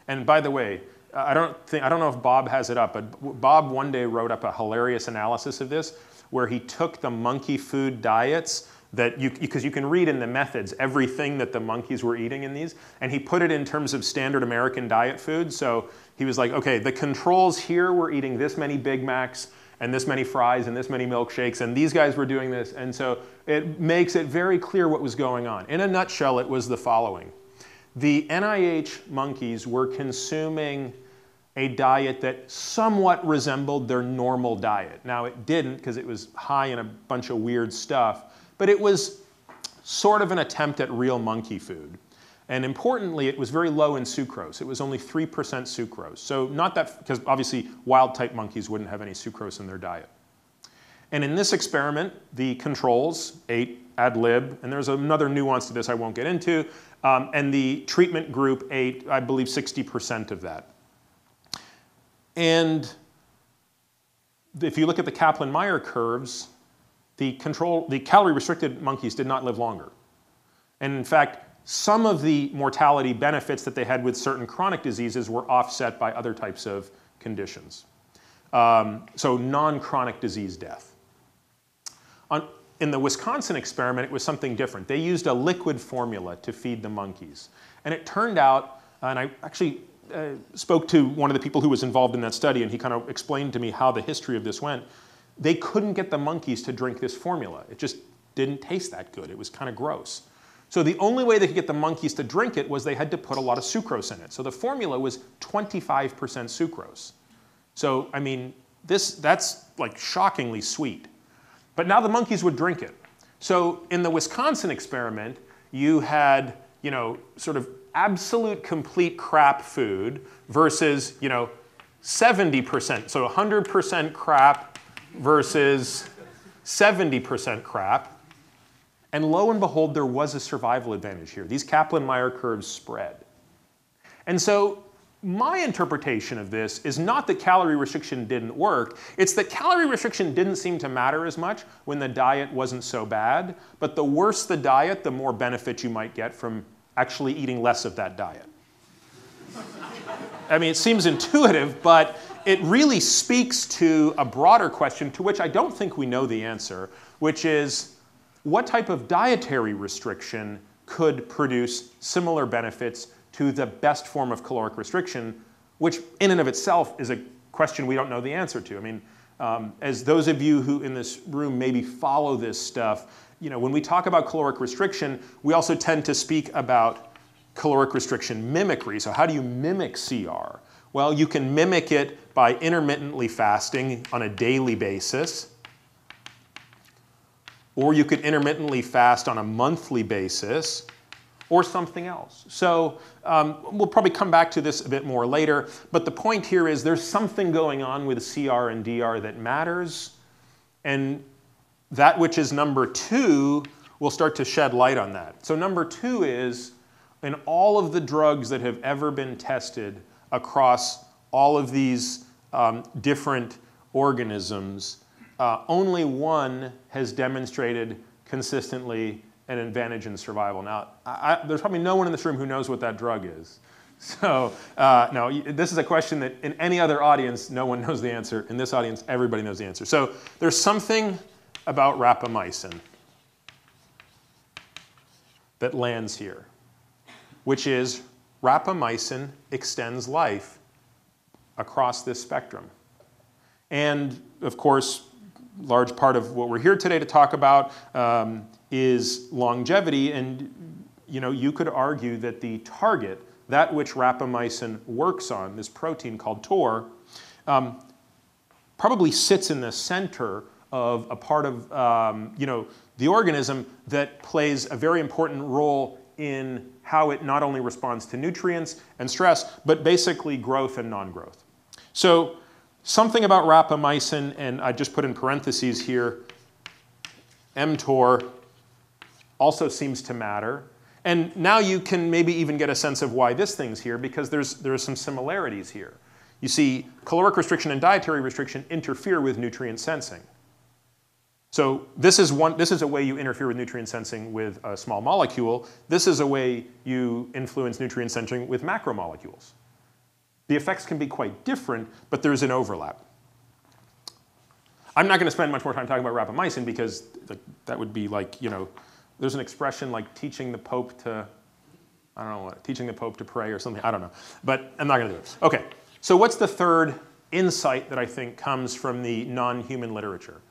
and by the way, I don't know if Bob has it up, but Bob one day wrote up a hilarious analysis of this where he took the monkey food diets because you can read in the methods everything that the monkeys were eating in these, and he put it in terms of standard American diet food. So he was like, okay, the controls here were eating this many Big Macs and this many fries and this many milkshakes, and these guys were doing this. And so it makes it very clear what was going on. In a nutshell, it was the following. The NIH monkeys were consuming a diet that somewhat resembled their normal diet. Now, it didn't because it was high in a bunch of weird stuff, but it was sort of an attempt at real monkey food. And importantly, it was very low in sucrose. It was only 3% sucrose. So not that, because obviously wild-type monkeys wouldn't have any sucrose in their diet. And in this experiment, the controls ate ad lib, and there's another nuance to this I won't get into, and the treatment group ate, I believe, 60% of that. And if you look at the Kaplan-Meier curves, the calorie-restricted monkeys did not live longer. And in fact, some of the mortality benefits that they had with certain chronic diseases were offset by other types of conditions. So non-chronic disease death. In the Wisconsin experiment, it was something different. They used a liquid formula to feed the monkeys. And it turned out, and I actually spoke to one of the people who was involved in that study, and he kind of explained to me how the history of this went. They couldn't get the monkeys to drink this formula. It just didn't taste that good. It was kind of gross. So the only way they could get the monkeys to drink it was they had to put a lot of sucrose in it. So the formula was 25% sucrose. So, I mean, that's like shockingly sweet. But now the monkeys would drink it. So in the Wisconsin experiment, you had, you know, sort of absolute complete crap food versus, you know, 70%. So 100% crap versus 70% crap. And lo and behold, there was a survival advantage here. These Kaplan-Meier curves spread. And so my interpretation of this is not that calorie restriction didn't work. It's that calorie restriction didn't seem to matter as much when the diet wasn't so bad. But the worse the diet, the more benefit you might get from actually eating less of that diet. I mean, it seems intuitive, but it really speaks to a broader question to which I don't think we know the answer, which is what type of dietary restriction could produce similar benefits to the best form of caloric restriction, which in and of itself is a question we don't know the answer to. I mean, as those of you who in this room maybe follow this stuff, you know, when we talk about caloric restriction, we also tend to speak about caloric restriction mimicry. So how do you mimic CR? Well, you can mimic it by intermittently fasting on a daily basis, or you could intermittently fast on a monthly basis, or something else. So we'll probably come back to this a bit more later, but the point here is there's something going on with CR and DR that matters, and that which is number 2 will start to shed light on that. So number 2 is, in all of the drugs that have ever been tested across all of these different organisms, only one has demonstrated consistently an advantage in survival. Now, there's probably no one in this room who knows what that drug is. So, no, this is a question that in any other audience, no one knows the answer. In this audience, everybody knows the answer. So there's something about rapamycin that lands here, which is rapamycin extends life across this spectrum. And of course, large part of what we're here today to talk about is longevity. And you know, you could argue that the target, that which rapamycin works on, this protein called TOR, probably sits in the center of a part of you know, the organism that plays a very important role in how it not only responds to nutrients and stress, but basically growth and non-growth. So something about rapamycin, and I just put in parentheses here, mTOR also seems to matter. And now you can maybe even get a sense of why this thing's here, because there are some similarities here. You see, caloric restriction and dietary restriction interfere with nutrient sensing. So this is a way you interfere with nutrient sensing with a small molecule. This is a way you influence nutrient sensing with macromolecules. The effects can be quite different, but there's an overlap. I'm not going to spend much more time talking about rapamycin because that would be like, you know, there's an expression like teaching the Pope to, I don't know what, teaching the Pope to pray or something. I don't know, but I'm not going to do it. Okay, so what's the third insight that I think comes from the non-human literature?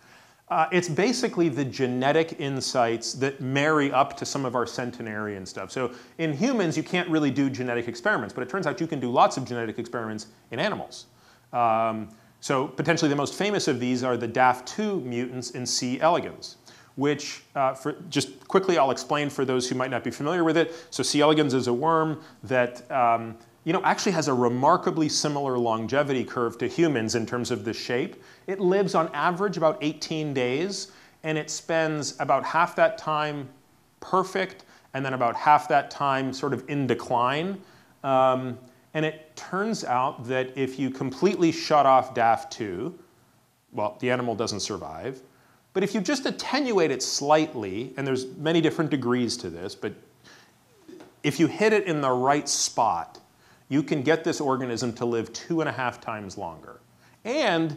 It's basically the genetic insights that marry up to some of our centenarian stuff. So in humans, you can't really do genetic experiments, but it turns out you can do lots of genetic experiments in animals. So potentially the most famous of these are the DAF2 mutants in C. elegans, which, just quickly I'll explain for those who might not be familiar with it. So C. elegans is a worm that you know, actually has a remarkably similar longevity curve to humans in terms of the shape. It lives on average about 18 days, and it spends about half that time perfect, and then about half that time sort of in decline. And it turns out that if you completely shut off DAF2, well, the animal doesn't survive. But if you just attenuate it slightly, and there's many different degrees to this, but if you hit it in the right spot, you can get this organism to live 2.5 times longer. And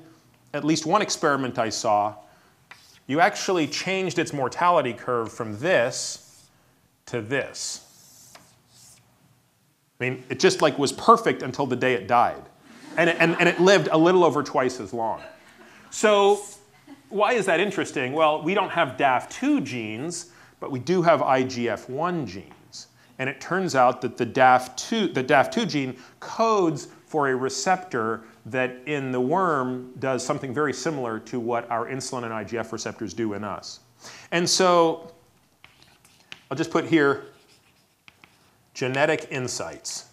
at least one experiment I saw, you actually changed its mortality curve from this to this. I mean, it just like was perfect until the day it died. And it lived a little over twice as long. So why is that interesting? Well, we don't have DAF2 genes, but we do have IGF-1 genes. And it turns out that the DAF2 gene codes for a receptor that in the worm does something very similar to what our insulin and IGF receptors do in us. And so I'll just put here genetic insights.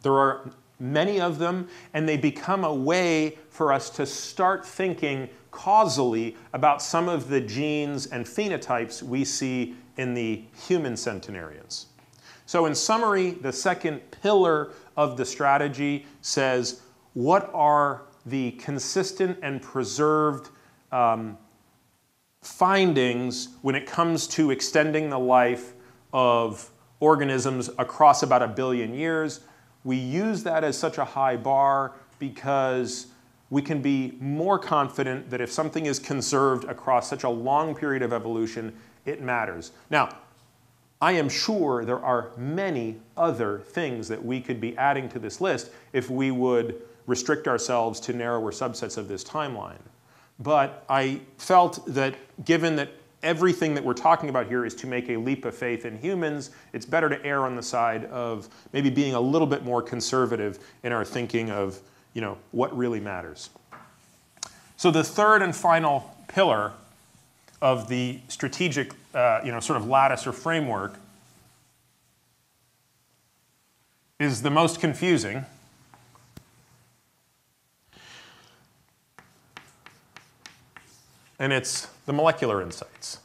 There are many of them, and they become a way for us to start thinking causally about some of the genes and phenotypes we see in the human centenarians. So in summary, the second pillar of the strategy says, what are the consistent and preserved findings when it comes to extending the life of organisms across about 1 billion years? We use that as such a high bar because we can be more confident that if something is conserved across such a long period of evolution, it matters. Now, I am sure there are many other things that we could be adding to this list if we would restrict ourselves to narrower subsets of this timeline. But I felt that given that everything that we're talking about here is to make a leap of faith in humans, it's better to err on the side of maybe being a little bit more conservative in our thinking of, you know, what really matters. So the third and final pillar of the strategic sort of lattice or framework is the most confusing. And it's the molecular insights.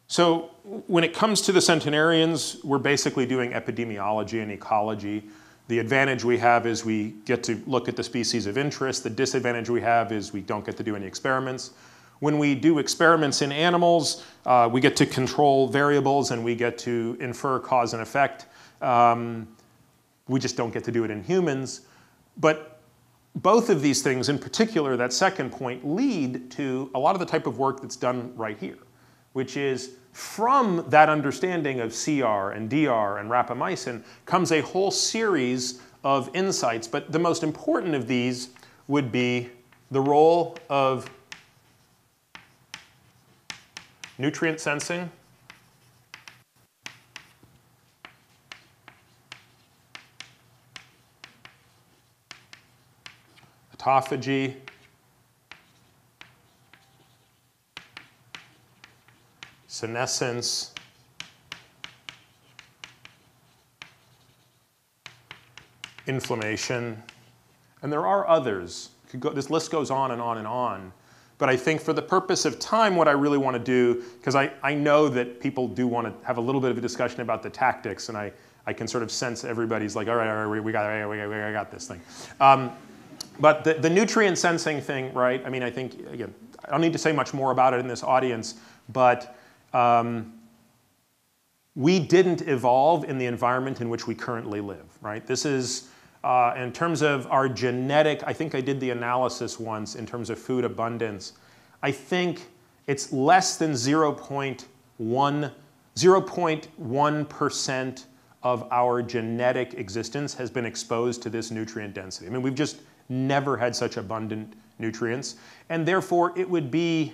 So when it comes to the centenarians, we're basically doing epidemiology and ecology. The advantage we have is we get to look at the species of interest. The disadvantage we have is we don't get to do any experiments. When we do experiments in animals, we get to control variables and we get to infer cause and effect. We just don't get to do it in humans. But both of these things, in particular, that second point, lead to a lot of the type of work that's done right here, which is from that understanding of CR and DR and rapamycin comes a whole series of insights. But the most important of these would be the role of nutrient sensing, autophagy, senescence, inflammation, and there are others. This list goes on and on and on. But I think for the purpose of time, what I really want to do, because I know that people do want to have a little bit of a discussion about the tactics, and I can sort of sense everybody's like, all right, we got this thing. But the nutrient sensing thing, right? I mean, I think, again, I don't need to say much more about it in this audience, but we didn't evolve in the environment in which we currently live, right? This is, in terms of our genetic, I think I did the analysis once in terms of food abundance. I think it's less than 0.1% of our genetic existence has been exposed to this nutrient density. I mean, we've just never had such abundant nutrients. And therefore, it would be,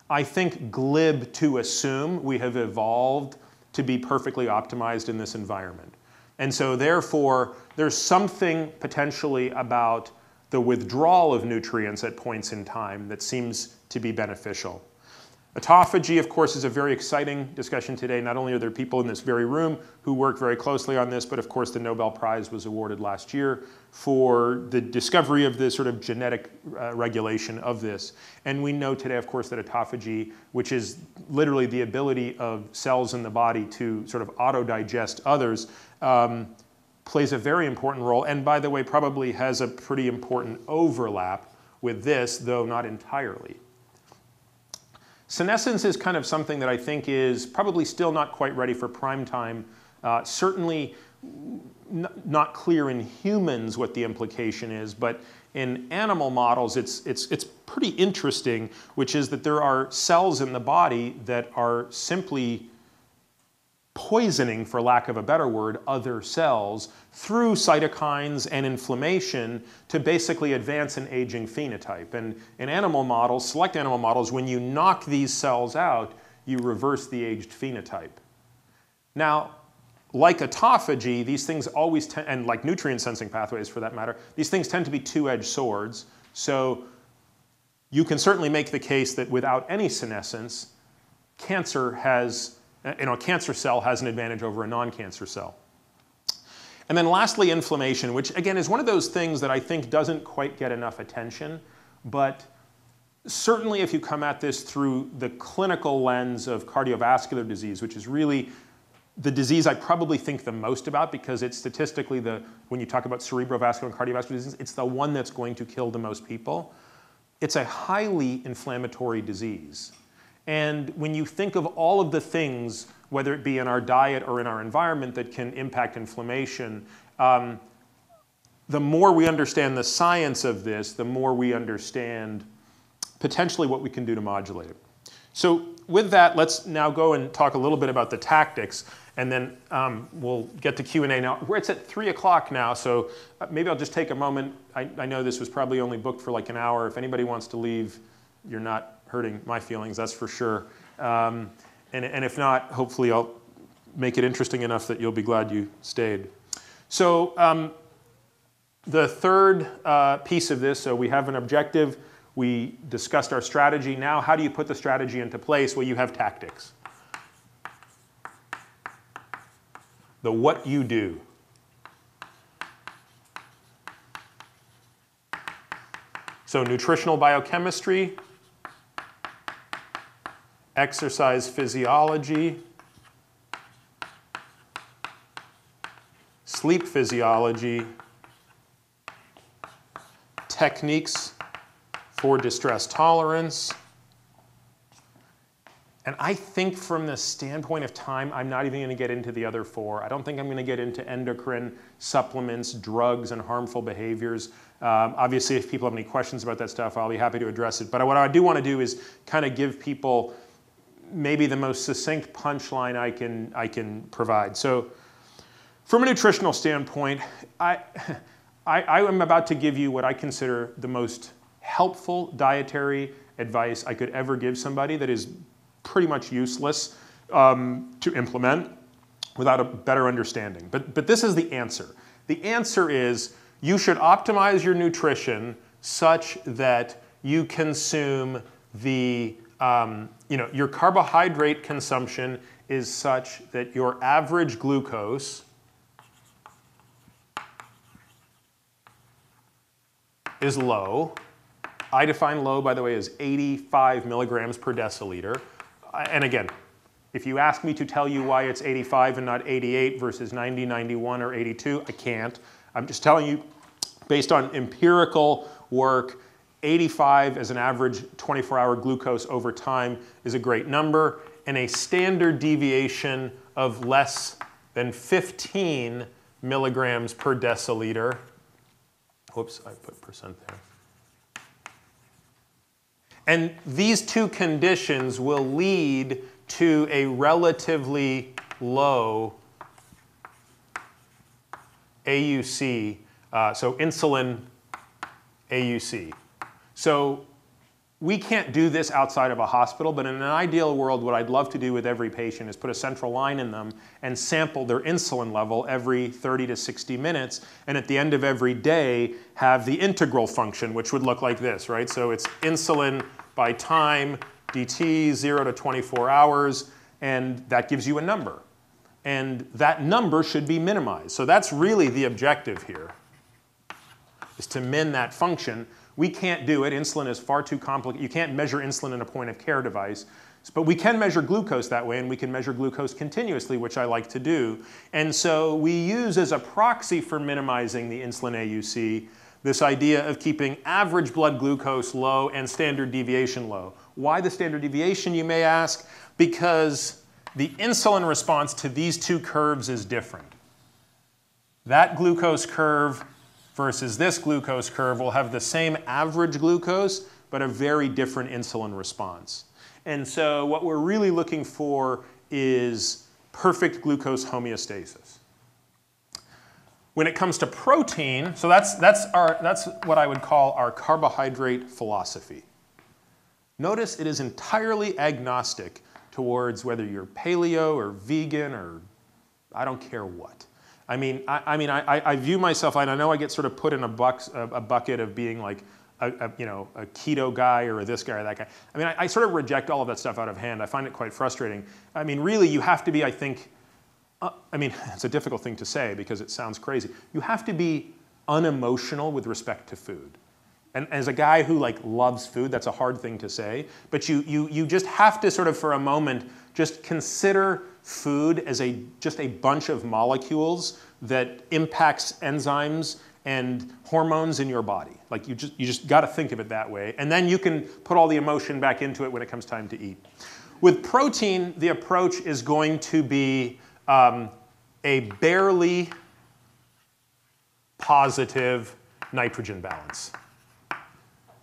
I think, glib to assume we have evolved to be perfectly optimized in this environment. And so therefore, there's something potentially about the withdrawal of nutrients at points in time that seems to be beneficial. Autophagy, of course, is a very exciting discussion today. Not only are there people in this very room who work very closely on this, but of course the Nobel Prize was awarded last year for the discovery of the sort of genetic regulation of this. And we know today, of course, that autophagy, which is literally the ability of cells in the body to sort of auto-digest others, plays a very important role, and by the way, probably has a pretty important overlap with this, though not entirely. Senescence is kind of something that I think is probably still not quite ready for prime time. Certainly not clear in humans what the implication is, but in animal models, it's pretty interesting, which is that there are cells in the body that are simply poisoning, for lack of a better word, other cells through cytokines and inflammation to basically advance an aging phenotype. And in animal models, select animal models, when you knock these cells out, you reverse the aged phenotype. Now, like autophagy, these things always tend, and like nutrient sensing pathways for that matter, these things tend to be two-edged swords. So you can certainly make the case that without any senescence, cancer a cancer cell has an advantage over a non-cancer cell. And then lastly, inflammation, which again is one of those things that I think doesn't quite get enough attention, but certainly if you come at this through the clinical lens of cardiovascular disease, which is really the disease I probably think the most about because it's statistically when you talk about cerebrovascular and cardiovascular disease, it's the one that's going to kill the most people. It's a highly inflammatory disease. And when you think of all of the things, whether it be in our diet or in our environment, that can impact inflammation, the more we understand the science of this, the more we understand potentially what we can do to modulate it. So with that, let's now go and talk a little bit about the tactics, and then we'll get to Q&A now. It's at 3 o'clock now, so maybe I'll just take a moment. I know this was probably only booked for like an hour. If anybody wants to leave, you're not hurting my feelings, that's for sure. And if not, hopefully I'll make it interesting enough that you'll be glad you stayed. So the third piece of this, so we have an objective. We discussed our strategy. Now, how do you put the strategy into place? Well, you have tactics. The what you do. So nutritional biochemistry, exercise physiology, sleep physiology, techniques for distress tolerance. And I think from the standpoint of time, I'm not even going to get into the other four. I don't think I'm going to get into endocrine, supplements, drugs, and harmful behaviors. Obviously, if people have any questions about that stuff, I'll be happy to address it. But what I do want to do is kind of give people maybe the most succinct punchline I can provide. So from a nutritional standpoint, I am about to give you what I consider the most helpful dietary advice I could ever give somebody that is pretty much useless to implement without a better understanding. But this is the answer. The answer is you should optimize your nutrition such that you consume your carbohydrate consumption is such that your average glucose is low. I define low, by the way, as 85 milligrams per deciliter. And again, if you ask me to tell you why it's 85 and not 88 versus 90, 91, or 82, I can't. I'm just telling you, based on empirical work, 85 as an average 24-hour glucose over time is a great number, and a standard deviation of less than 15 milligrams per deciliter. Whoops, I put percent there. And these two conditions will lead to a relatively low AUC, so insulin AUC. So we can't do this outside of a hospital, but in an ideal world, what I'd love to do with every patient is put a central line in them and sample their insulin level every 30 to 60 minutes, and at the end of every day, have the integral function, which would look like this, right? So it's insulin by time, dt, 0 to 24 hours, and that gives you a number. And that number should be minimized. So that's really the objective here, is to min that function. We can't do it. Insulin is far too complicated. You can't measure insulin in a point-of-care device. But we can measure glucose that way, and we can measure glucose continuously, which I like to do. And so we use as a proxy for minimizing the insulin AUC this idea of keeping average blood glucose low and standard deviation low. Why the standard deviation, you may ask? Because the insulin response to these two curves is different. That glucose curve versus this glucose curve will have the same average glucose, but a very different insulin response. And so what we're really looking for is perfect glucose homeostasis. When it comes to protein, so that's what I would call our carbohydrate philosophy. Notice it is entirely agnostic towards whether you're paleo or vegan or I don't care what. I mean, I view myself, and I know I get sort of put in a bucket of being like a keto guy or this guy or that guy. I mean, I sort of reject all of that stuff out of hand. I find it quite frustrating. I mean, really, you have to be, I think, it's a difficult thing to say because it sounds crazy. You have to be unemotional with respect to food. And as a guy who loves food, that's a hard thing to say. But you just have to sort of, for a moment, just consider food as just a bunch of molecules that impacts enzymes and hormones in your body. Like you just got to think of it that way. And then you can put all the emotion back into it when it comes time to eat. With protein, the approach is going to be a barely positive nitrogen balance.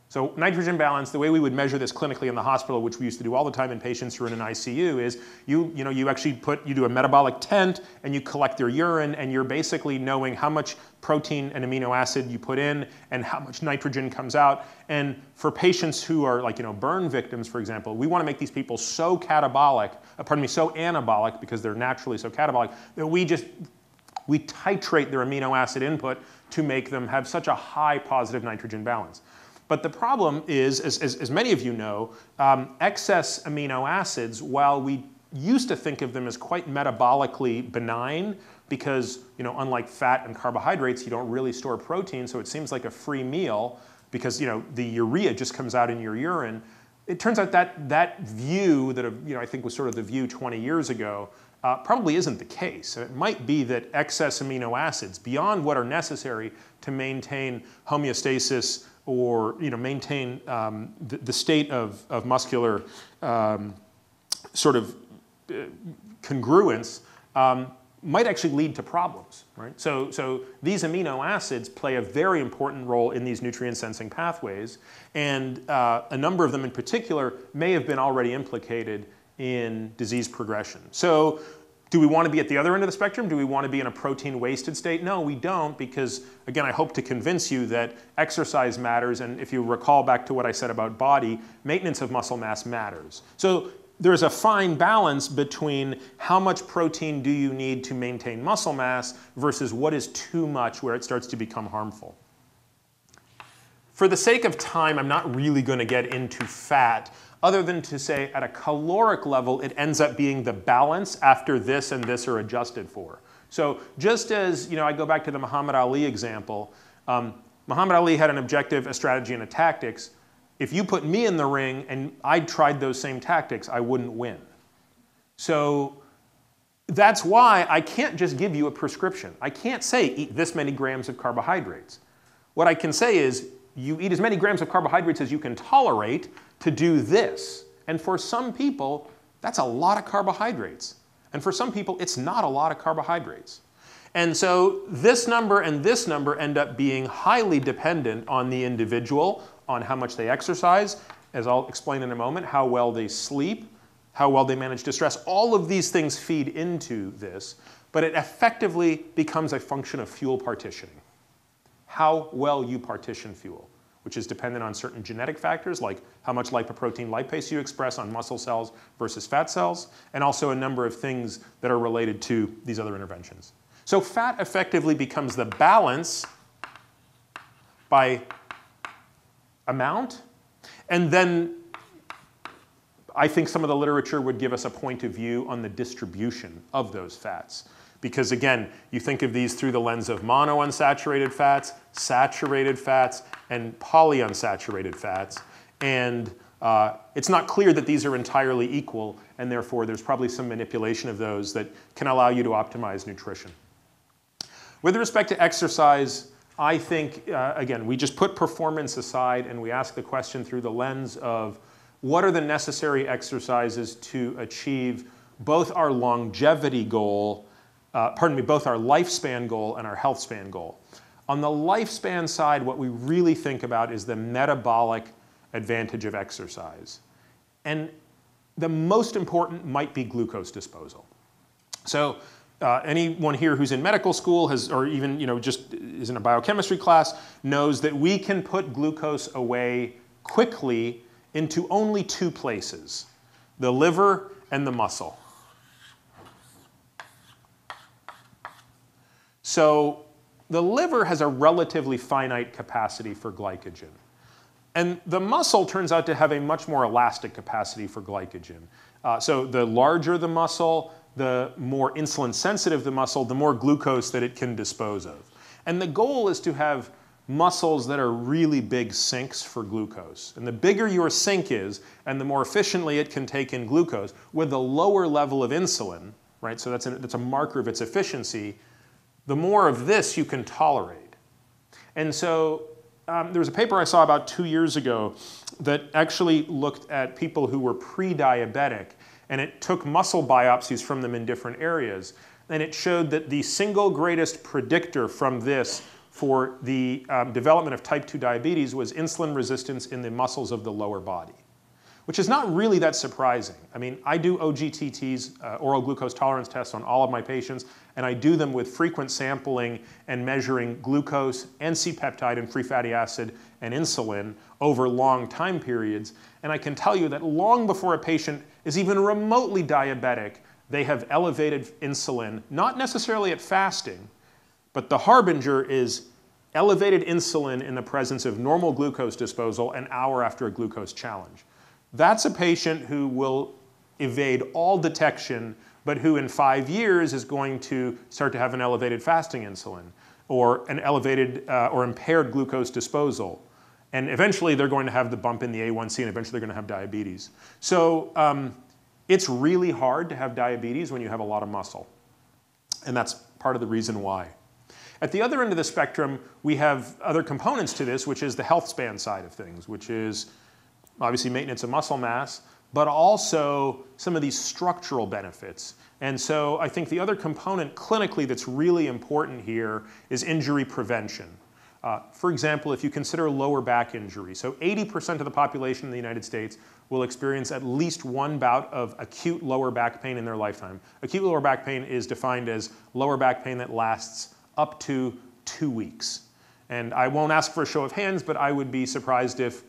So nitrogen balance, the way we would measure this clinically in the hospital, which we used to do all the time in patients who are in an ICU, is you actually do a metabolic tent and you collect their urine and you're basically knowing how much protein and amino acid you put in and how much nitrogen comes out. And for patients who are burn victims, for example, we want to make these people so so anabolic because they're naturally so catabolic that we titrate their amino acid input to make them have such a high positive nitrogen balance. But the problem is, as many of you know, excess amino acids, while we used to think of them as quite metabolically benign, because unlike fat and carbohydrates, you don't really store protein, so it seems like a free meal because the urea just comes out in your urine. It turns out that view that I think was sort of the view 20 years ago probably isn't the case. It might be that excess amino acids, beyond what are necessary to maintain homeostasis or maintain the state of muscular sort of congruence, might actually lead to problems, right? So these amino acids play a very important role in these nutrient sensing pathways, and a number of them in particular may have been already implicated in disease progression. So do we want to be at the other end of the spectrum? Do we want to be in a protein wasted state? No, we don't, because again, I hope to convince you that exercise matters, and if you recall back to what I said about body, maintenance of muscle mass matters. So there's a fine balance between how much protein do you need to maintain muscle mass versus what is too much where it starts to become harmful. For the sake of time, I'm not really going to get into fat, other than to say at a caloric level, it ends up being the balance after this and this are adjusted for. So just as I go back to the Muhammad Ali example, Muhammad Ali had an objective, a strategy, and a tactics. If you put me in the ring and I tried those same tactics, I wouldn't win. So that's why I can't just give you a prescription. I can't say eat this many grams of carbohydrates. What I can say is you eat as many grams of carbohydrates as you can tolerate to do this. And for some people, that's a lot of carbohydrates. And for some people, it's not a lot of carbohydrates. And so this number and this number end up being highly dependent on the individual, on how much they exercise, as I'll explain in a moment, how well they sleep, how well they manage distress. All of these things feed into this, but it effectively becomes a function of fuel partitioning. How well you partition fuel, which is dependent on certain genetic factors like how much lipoprotein lipase you express on muscle cells versus fat cells, and also a number of things that are related to these other interventions. So fat effectively becomes the balance by amount, and then I think some of the literature would give us a point of view on the distribution of those fats. Because again, you think of these through the lens of monounsaturated fats, saturated fats, and polyunsaturated fats. And it's not clear that these are entirely equal, and therefore there's probably some manipulation of those that can allow you to optimize nutrition. With respect to exercise, I think, again, we just put performance aside and we ask the question through the lens of what are the necessary exercises to achieve both our longevity goal, both our lifespan goal and our health span goal. On the lifespan side, what we really think about is the metabolic advantage of exercise. And the most important might be glucose disposal. So anyone here who's in medical school or even just is in a biochemistry class knows that we can put glucose away quickly into only two places, the liver and the muscle. So the liver has a relatively finite capacity for glycogen. And the muscle turns out to have a much more elastic capacity for glycogen. So the larger the muscle, the more insulin sensitive the muscle, the more glucose that it can dispose of. And the goal is to have muscles that are really big sinks for glucose. And the bigger your sink is, and the more efficiently it can take in glucose, with a lower level of insulin, right? So that's a marker of its efficiency, the more of this you can tolerate. And so there was a paper I saw about 2 years ago that actually looked at people who were pre-diabetic, and it took muscle biopsies from them in different areas. And it showed that the single greatest predictor from this for the development of type 2 diabetes was insulin resistance in the muscles of the lower body, which is not really that surprising. I mean, I do OGTTs, oral glucose tolerance tests, on all of my patients, and I do them with frequent sampling and measuring glucose and C-peptide and free fatty acid and insulin over long time periods. And I can tell you that long before a patient is even remotely diabetic, they have elevated insulin, not necessarily at fasting, but the harbinger is elevated insulin in the presence of normal glucose disposal an hour after a glucose challenge. That's a patient who will evade all detection, but who in 5 years is going to start to have an elevated fasting insulin, or an elevated or impaired glucose disposal. And eventually they're going to have the bump in the A1C, and eventually they're going to have diabetes. So it's really hard to have diabetes when you have a lot of muscle. And that's part of the reason why. At the other end of the spectrum, we have other components to this, which is the health span side of things, which is obviously maintenance of muscle mass, but also some of these structural benefits. And so I think the other component clinically that's really important here is injury prevention. For example, if you consider lower back injury, so 80% of the population in the United States will experience at least one bout of acute lower back pain in their lifetime. Acute lower back pain is defined as lower back pain that lasts up to 2 weeks. And I won't ask for a show of hands, but I would be surprised if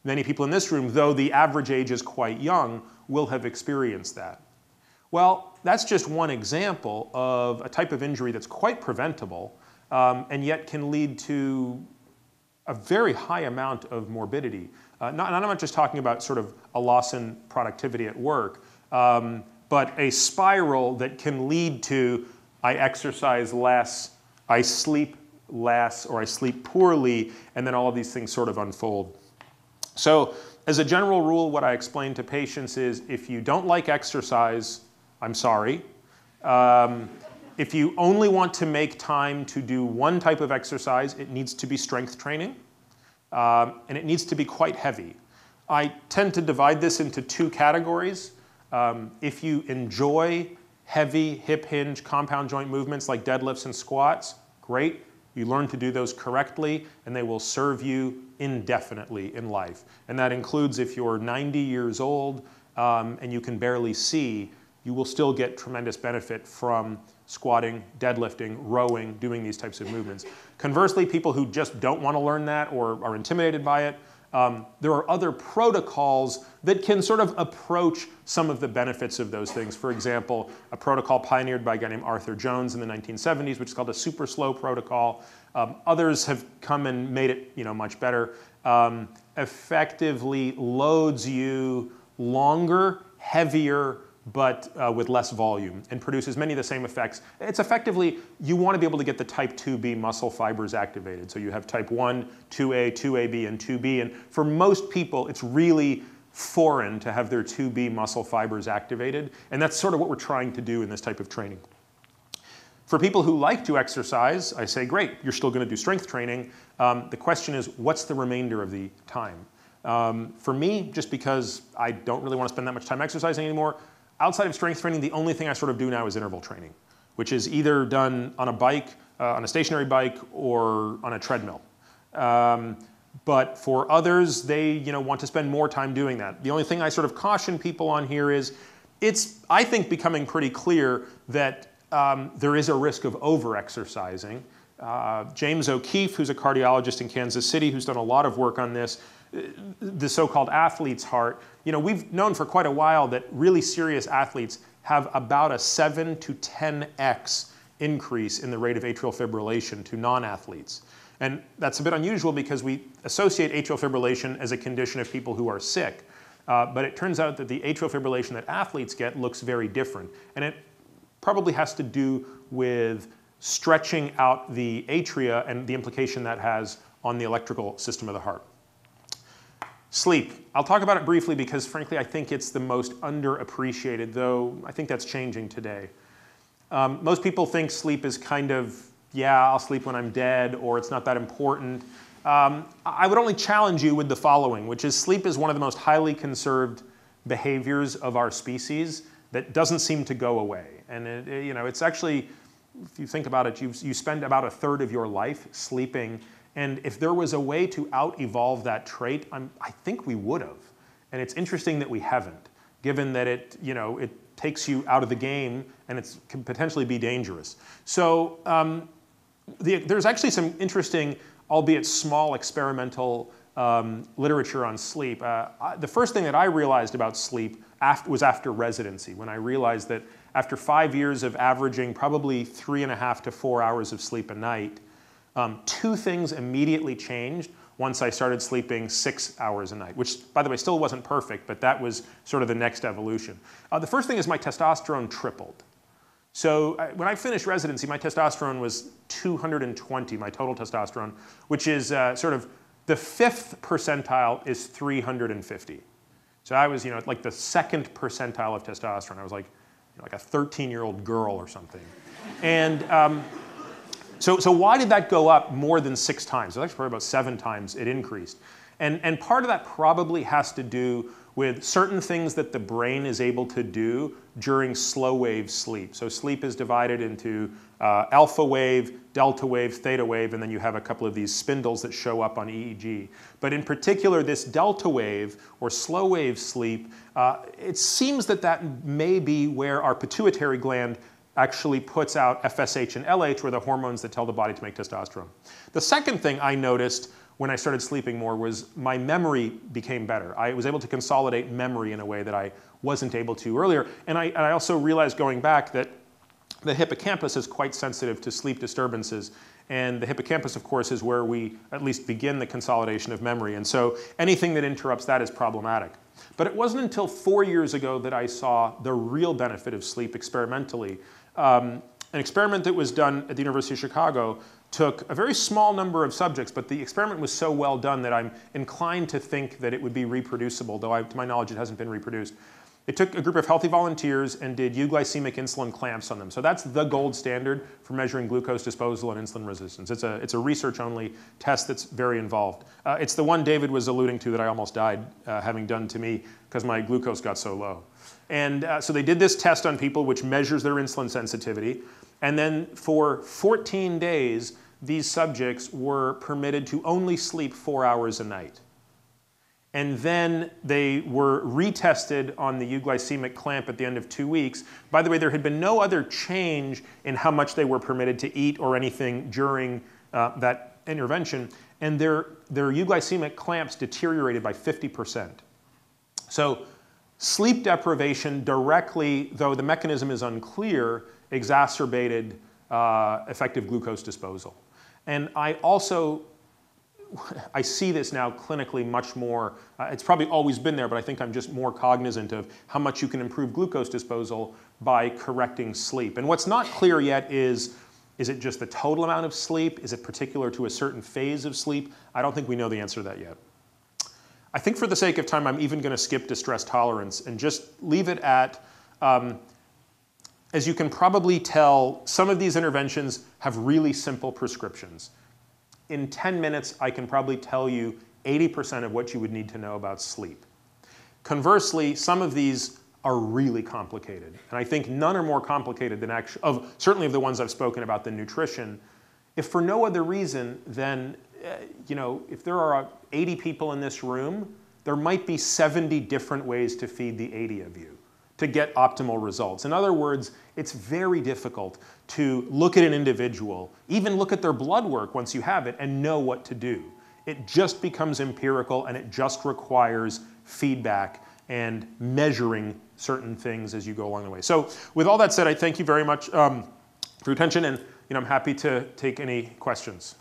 many people in this room, though the average age is quite young, will have experienced that. Well, that's just one example of a type of injury that's quite preventable, and yet can lead to a very high amount of morbidity. I'm not just talking about sort of a loss in productivity at work, but a spiral that can lead to I exercise less, I sleep less, or I sleep poorly, and then all of these things sort of unfold. So as a general rule, what I explain to patients is if you don't like exercise, I'm sorry. If you only want to make time to do one type of exercise, it needs to be strength training, and it needs to be quite heavy. I tend to divide this into two categories. If you enjoy heavy hip hinge compound joint movements like deadlifts and squats, great. You learn to do those correctly, and they will serve you indefinitely in life. And that includes if you're 90 years old and you can barely see, you will still get tremendous benefit from squatting, deadlifting, rowing, doing these types of movements. Conversely, people who just don't want to learn that or are intimidated by it, there are other protocols that can sort of approach some of the benefits of those things. For example, a protocol pioneered by a guy named Arthur Jones in the 1970s, which is called a super slow protocol. Others have come and made it much better. Effectively loads you longer, heavier, but with less volume, and produces many of the same effects. It's effectively, you want to be able to get the type 2B muscle fibers activated. So you have type 1, 2A, 2AB, and 2B. And for most people, it's really foreign to have their 2B muscle fibers activated. And that's sort of what we're trying to do in this type of training. For people who like to exercise, I say, great, you're still going to do strength training. The question is, what's the remainder of the time? For me, just because I don't really want to spend that much time exercising anymore, outside of strength training, the only thing I sort of do now is interval training. which is either done on a bike, on a stationary bike, or on a treadmill. But for others, they want to spend more time doing that. The only thing I sort of caution people on here is it's, I think, becoming pretty clear that there is a risk of over-exercising. James O'Keefe, who's a cardiologist in Kansas City, who's done a lot of work on this, the so-called athlete's heart. We've known for quite a while that really serious athletes have about a 7 to 10x increase in the rate of atrial fibrillation to non-athletes. And that's a bit unusual because we associate atrial fibrillation as a condition of people who are sick. But it turns out that the atrial fibrillation that athletes get looks very different. And it probably has to do with stretching out the atria and the implication that has on the electrical system of the heart. Sleep. I'll talk about it briefly because, frankly, I think it's the most underappreciated, though I think that's changing today. Most people think sleep is kind of, yeah, I'll sleep when I'm dead, or it's not that important. I would only challenge you with the following, which is sleep is one of the most highly conserved behaviors of our species that doesn't seem to go away. And it's actually, if you think about it, you spend about a third of your life sleeping. And if there was a way to out-evolve that trait, I think we would have. And it's interesting that we haven't, given that it takes you out of the game and it can potentially be dangerous. So there's actually some interesting, albeit small, experimental literature on sleep. The first thing that I realized about sleep was after residency, when I realized that after 5 years of averaging probably 3.5 to 4 hours of sleep a night, two things immediately changed once I started sleeping 6 hours a night, which, by the way, still wasn't perfect, but that was sort of the next evolution. The first thing is my testosterone tripled. So when I finished residency, my testosterone was 220, my total testosterone, which is sort of the fifth percentile is 350. So I was, like the second percentile of testosterone. I was like a 13-year-old girl or something. And so why did that go up more than 6 times? It was actually probably about 7 times it increased. And part of that probably has to do with certain things that the brain is able to do during slow wave sleep. So sleep is divided into alpha wave, delta wave, theta wave, and then you have a couple of these spindles that show up on EEG. But in particular, this delta wave or slow wave sleep, it seems that may be where our pituitary gland actually puts out FSH and LH, or the hormones that tell the body to make testosterone. The second thing I noticed when I started sleeping more was my memory became better. I was able to consolidate memory in a way that I wasn't able to earlier. And I also realized going back that the hippocampus is quite sensitive to sleep disturbances. And the hippocampus, of course, is where we at least begin the consolidation of memory. And so anything that interrupts that is problematic. But it wasn't until 4 years ago that I saw the real benefit of sleep experimentally. An experiment that was done at the University of Chicago took a very small number of subjects, but the experiment was so well done that I'm inclined to think that it would be reproducible, though to my knowledge it hasn't been reproduced. It took a group of healthy volunteers and did euglycemic insulin clamps on them. So that's the gold standard for measuring glucose disposal and insulin resistance. It's a research-only test that's very involved. It's the one David was alluding to that I almost died having done to me because my glucose got so low. And so they did this test on people which measures their insulin sensitivity. And then for 14 days, these subjects were permitted to only sleep 4 hours a night. And then they were retested on the euglycemic clamp at the end of 2 weeks. By the way, there had been no other change in how much they were permitted to eat or anything during that intervention. And their euglycemic clamps deteriorated by 50%. So sleep deprivation directly, though the mechanism is unclear, exacerbated effective glucose disposal. And I see this now clinically much more. It's probably always been there, but I think I'm just more cognizant of how much you can improve glucose disposal by correcting sleep. And what's not clear yet is it just the total amount of sleep? Is it particular to a certain phase of sleep? I don't think we know the answer to that yet. I think for the sake of time, I'm even going to skip distress tolerance and just leave it at, as you can probably tell, some of these interventions have really simple prescriptions. In 10 minutes, I can probably tell you 80% of what you would need to know about sleep. Conversely, some of these are really complicated. And I think none are more complicated than certainly of the ones I've spoken about than nutrition. If for no other reason than, if there are 80 people in this room, there might be 70 different ways to feed the 80 of you to get optimal results. In other words, it's very difficult to look at an individual, even look at their blood work once you have it, and know what to do. It just becomes empirical, and it just requires feedback and measuring certain things as you go along the way. So with all that said, I thank you very much for your attention, and I'm happy to take any questions.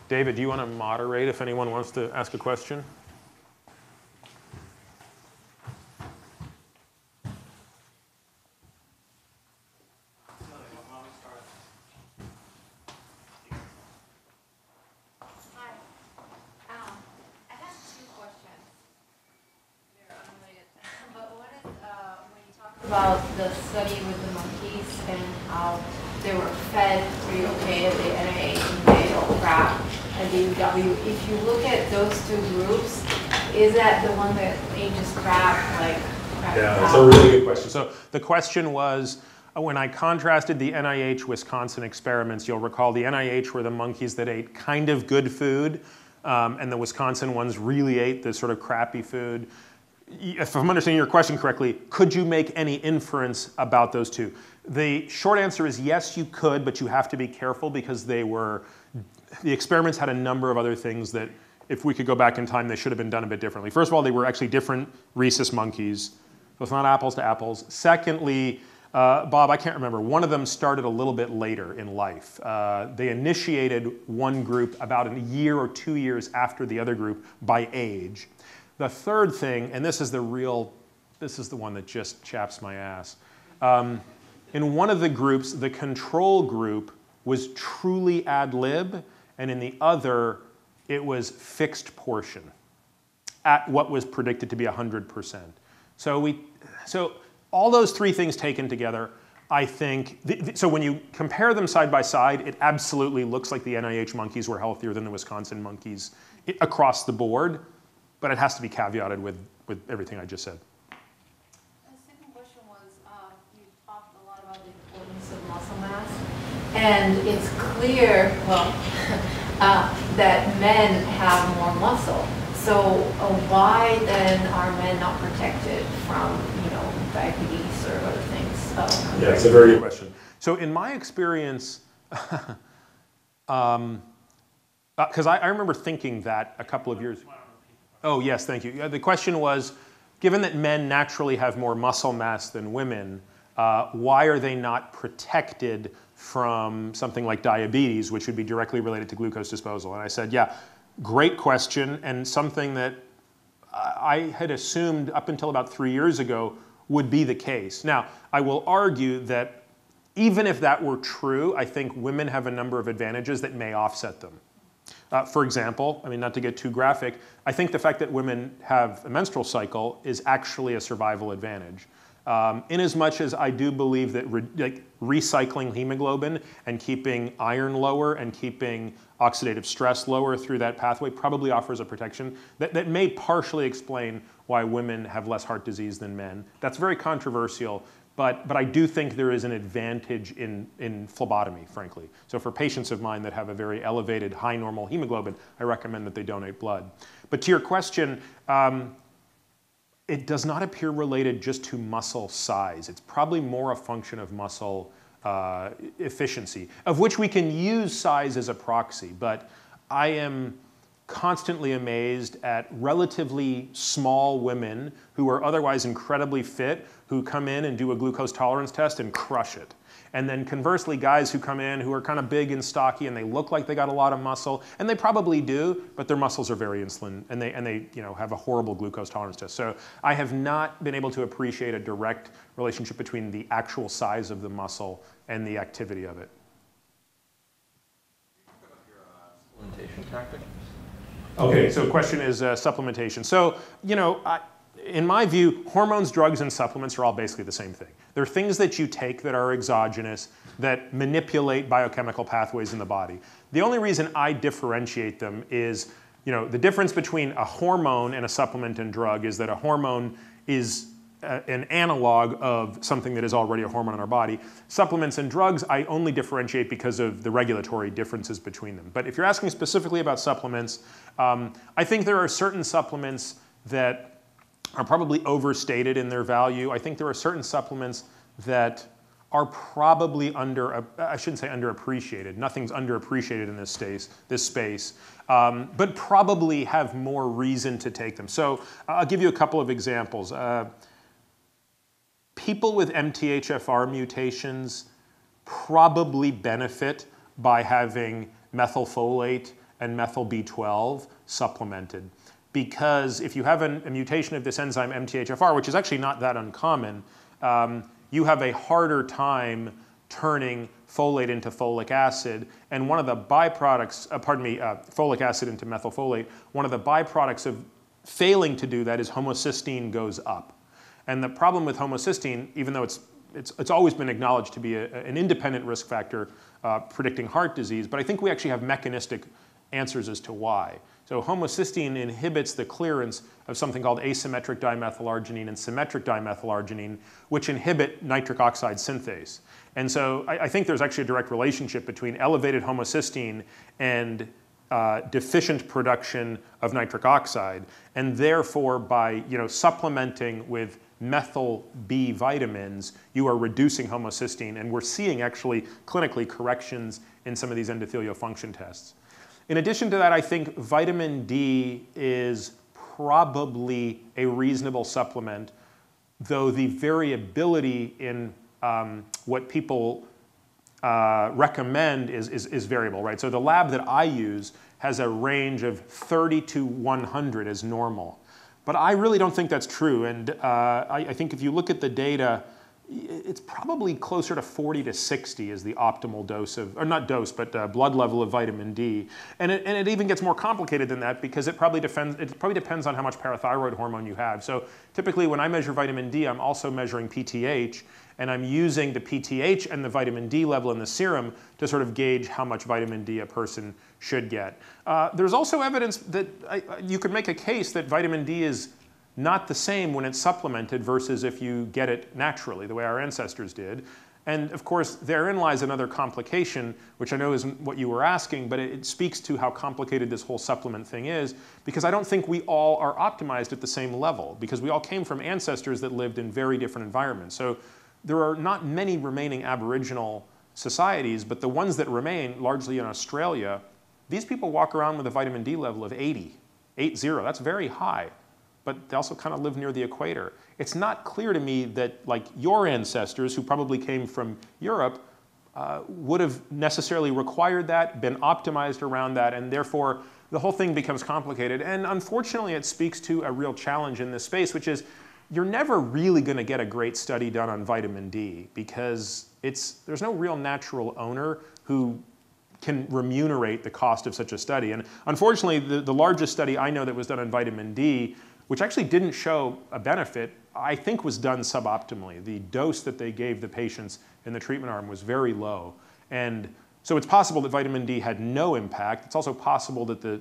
David, do you want to moderate if anyone wants to ask a question? Hi. I have two questions. They're unrelated. But one is when you talk about the study with the monkeys and how they were fed pretty okay at the NIH and they all crap at the UW. If you look at those two groups, is that the one that ate just crap, like crap? Yeah, that's a really good question. So the question was, when I contrasted the NIH Wisconsin experiments, you'll recall the NIH were the monkeys that ate kind of good food, and the Wisconsin ones really ate the sort of crappy food. If I'm understanding your question correctly, could you make any inference about those two? The short answer is yes, you could, but you have to be careful because the experiments had a number of other things that, if we could go back in time, they should have been done a bit differently. First of all, they were actually different rhesus monkeys, so it's not apples to apples. Secondly, Bob, I can't remember, one of them started a little bit later in life. They initiated one group about a year or 2 years after the other group by age. The third thing, and this is the one that just chaps my ass. In one of the groups, the control group was truly ad lib, and in the other, it was fixed portion at what was predicted to be 100%. So all those three things taken together, I think, so when you compare them side by side, it absolutely looks like the NIH monkeys were healthier than the Wisconsin monkeys across the board, but it has to be caveated with everything I just said. And it's clear, well, that men have more muscle. So why then are men not protected from, diabetes or other things? Yeah, it's a very good question. So in my experience, because I remember thinking that a couple of years. Oh yes, thank you. The question was, given that men naturally have more muscle mass than women, why are they not protected from something like diabetes, which would be directly related to glucose disposal? And I said, yeah, great question, and something that I had assumed up until about 3 years ago would be the case. Now, I will argue that even if that were true, I think women have a number of advantages that may offset them. For example, not to get too graphic, I think the fact that women have a menstrual cycle is actually a survival advantage. In as much as I do believe that recycling hemoglobin and keeping iron lower and keeping oxidative stress lower through that pathway probably offers a protection that may partially explain why women have less heart disease than men. That's very controversial, but I do think there is an advantage in phlebotomy, frankly. So for patients of mine that have a very elevated high normal hemoglobin, I recommend that they donate blood. But to your question, it does not appear related just to muscle size. It's probably more a function of muscle efficiency, of which we can use size as a proxy. But I am constantly amazed at relatively small women who are otherwise incredibly fit, who come in and do a glucose tolerance test and crush it. And then conversely, guys who come in who are kind of big and stocky and they look like they got a lot of muscle, and they probably do, but their muscles are very insulin, and they have a horrible glucose tolerance test. So I have not been able to appreciate a direct relationship between the actual size of the muscle and the activity of it. Can you talk about your supplementation tactic? Okay, so the question is supplementation. So, in my view, hormones, drugs, and supplements are all basically the same thing. They're things that you take that are exogenous, that manipulate biochemical pathways in the body. The only reason I differentiate them is, the difference between a hormone and a supplement and drug is that a hormone is an analog of something that is already a hormone in our body. Supplements and drugs, I only differentiate because of the regulatory differences between them. But if you're asking specifically about supplements, I think there are certain supplements that are probably overstated in their value. I think there are certain supplements that are probably I shouldn't say underappreciated. Nothing's underappreciated in this space, but probably have more reason to take them. So I'll give you a couple of examples. People with MTHFR mutations probably benefit by having methylfolate and methyl B12 supplemented. Because if you have a mutation of this enzyme MTHFR, which is actually not that uncommon, you have a harder time turning folate into folic acid. And one of the byproducts, folic acid into methylfolate, one of the byproducts of failing to do that is homocysteine goes up. And the problem with homocysteine, even though it's always been acknowledged to be an independent risk factor predicting heart disease, but I think we actually have mechanistic answers as to why. So homocysteine inhibits the clearance of something called asymmetric dimethylarginine and symmetric dimethylarginine, which inhibit nitric oxide synthase. And so I think there's actually a direct relationship between elevated homocysteine and deficient production of nitric oxide. And therefore, by supplementing with methyl B vitamins, you are reducing homocysteine. And we're seeing actually clinically corrections in some of these endothelial function tests. In addition to that, I think vitamin D is probably a reasonable supplement, though the variability in what people recommend is variable, right? So the lab that I use has a range of 30 to 100 as normal. But I really don't think that's true. And I think if you look at the data, it's probably closer to 40 to 60 is the optimal dose of, or not dose, but blood level of vitamin D. And it even gets more complicated than that because it probably depends on how much parathyroid hormone you have. So typically when I measure vitamin D, I'm also measuring PTH, and I'm using the PTH and the vitamin D level in the serum to sort of gauge how much vitamin D a person should get. There's also evidence that you could make a case that vitamin D is not the same when it's supplemented versus if you get it naturally, the way our ancestors did. And of course, therein lies another complication, which I know isn't what you were asking, but it speaks to how complicated this whole supplement thing is, because I don't think we all are optimized at the same level, because we all came from ancestors that lived in very different environments. So there are not many remaining Aboriginal societies, but the ones that remain, largely in Australia, these people walk around with a vitamin D level of 80, that's very high. But they also kind of live near the equator. It's not clear to me that, like, your ancestors, who probably came from Europe, would have necessarily required that, been optimized around that, and therefore the whole thing becomes complicated. And unfortunately, it speaks to a real challenge in this space, which is you're never really going to get a great study done on vitamin D because there's no real natural owner who can remunerate the cost of such a study. And unfortunately, the largest study I know that was done on vitamin D, which actually didn't show a benefit, I think was done suboptimally. The dose that they gave the patients in the treatment arm was very low. And so it's possible that vitamin D had no impact. It's also possible that it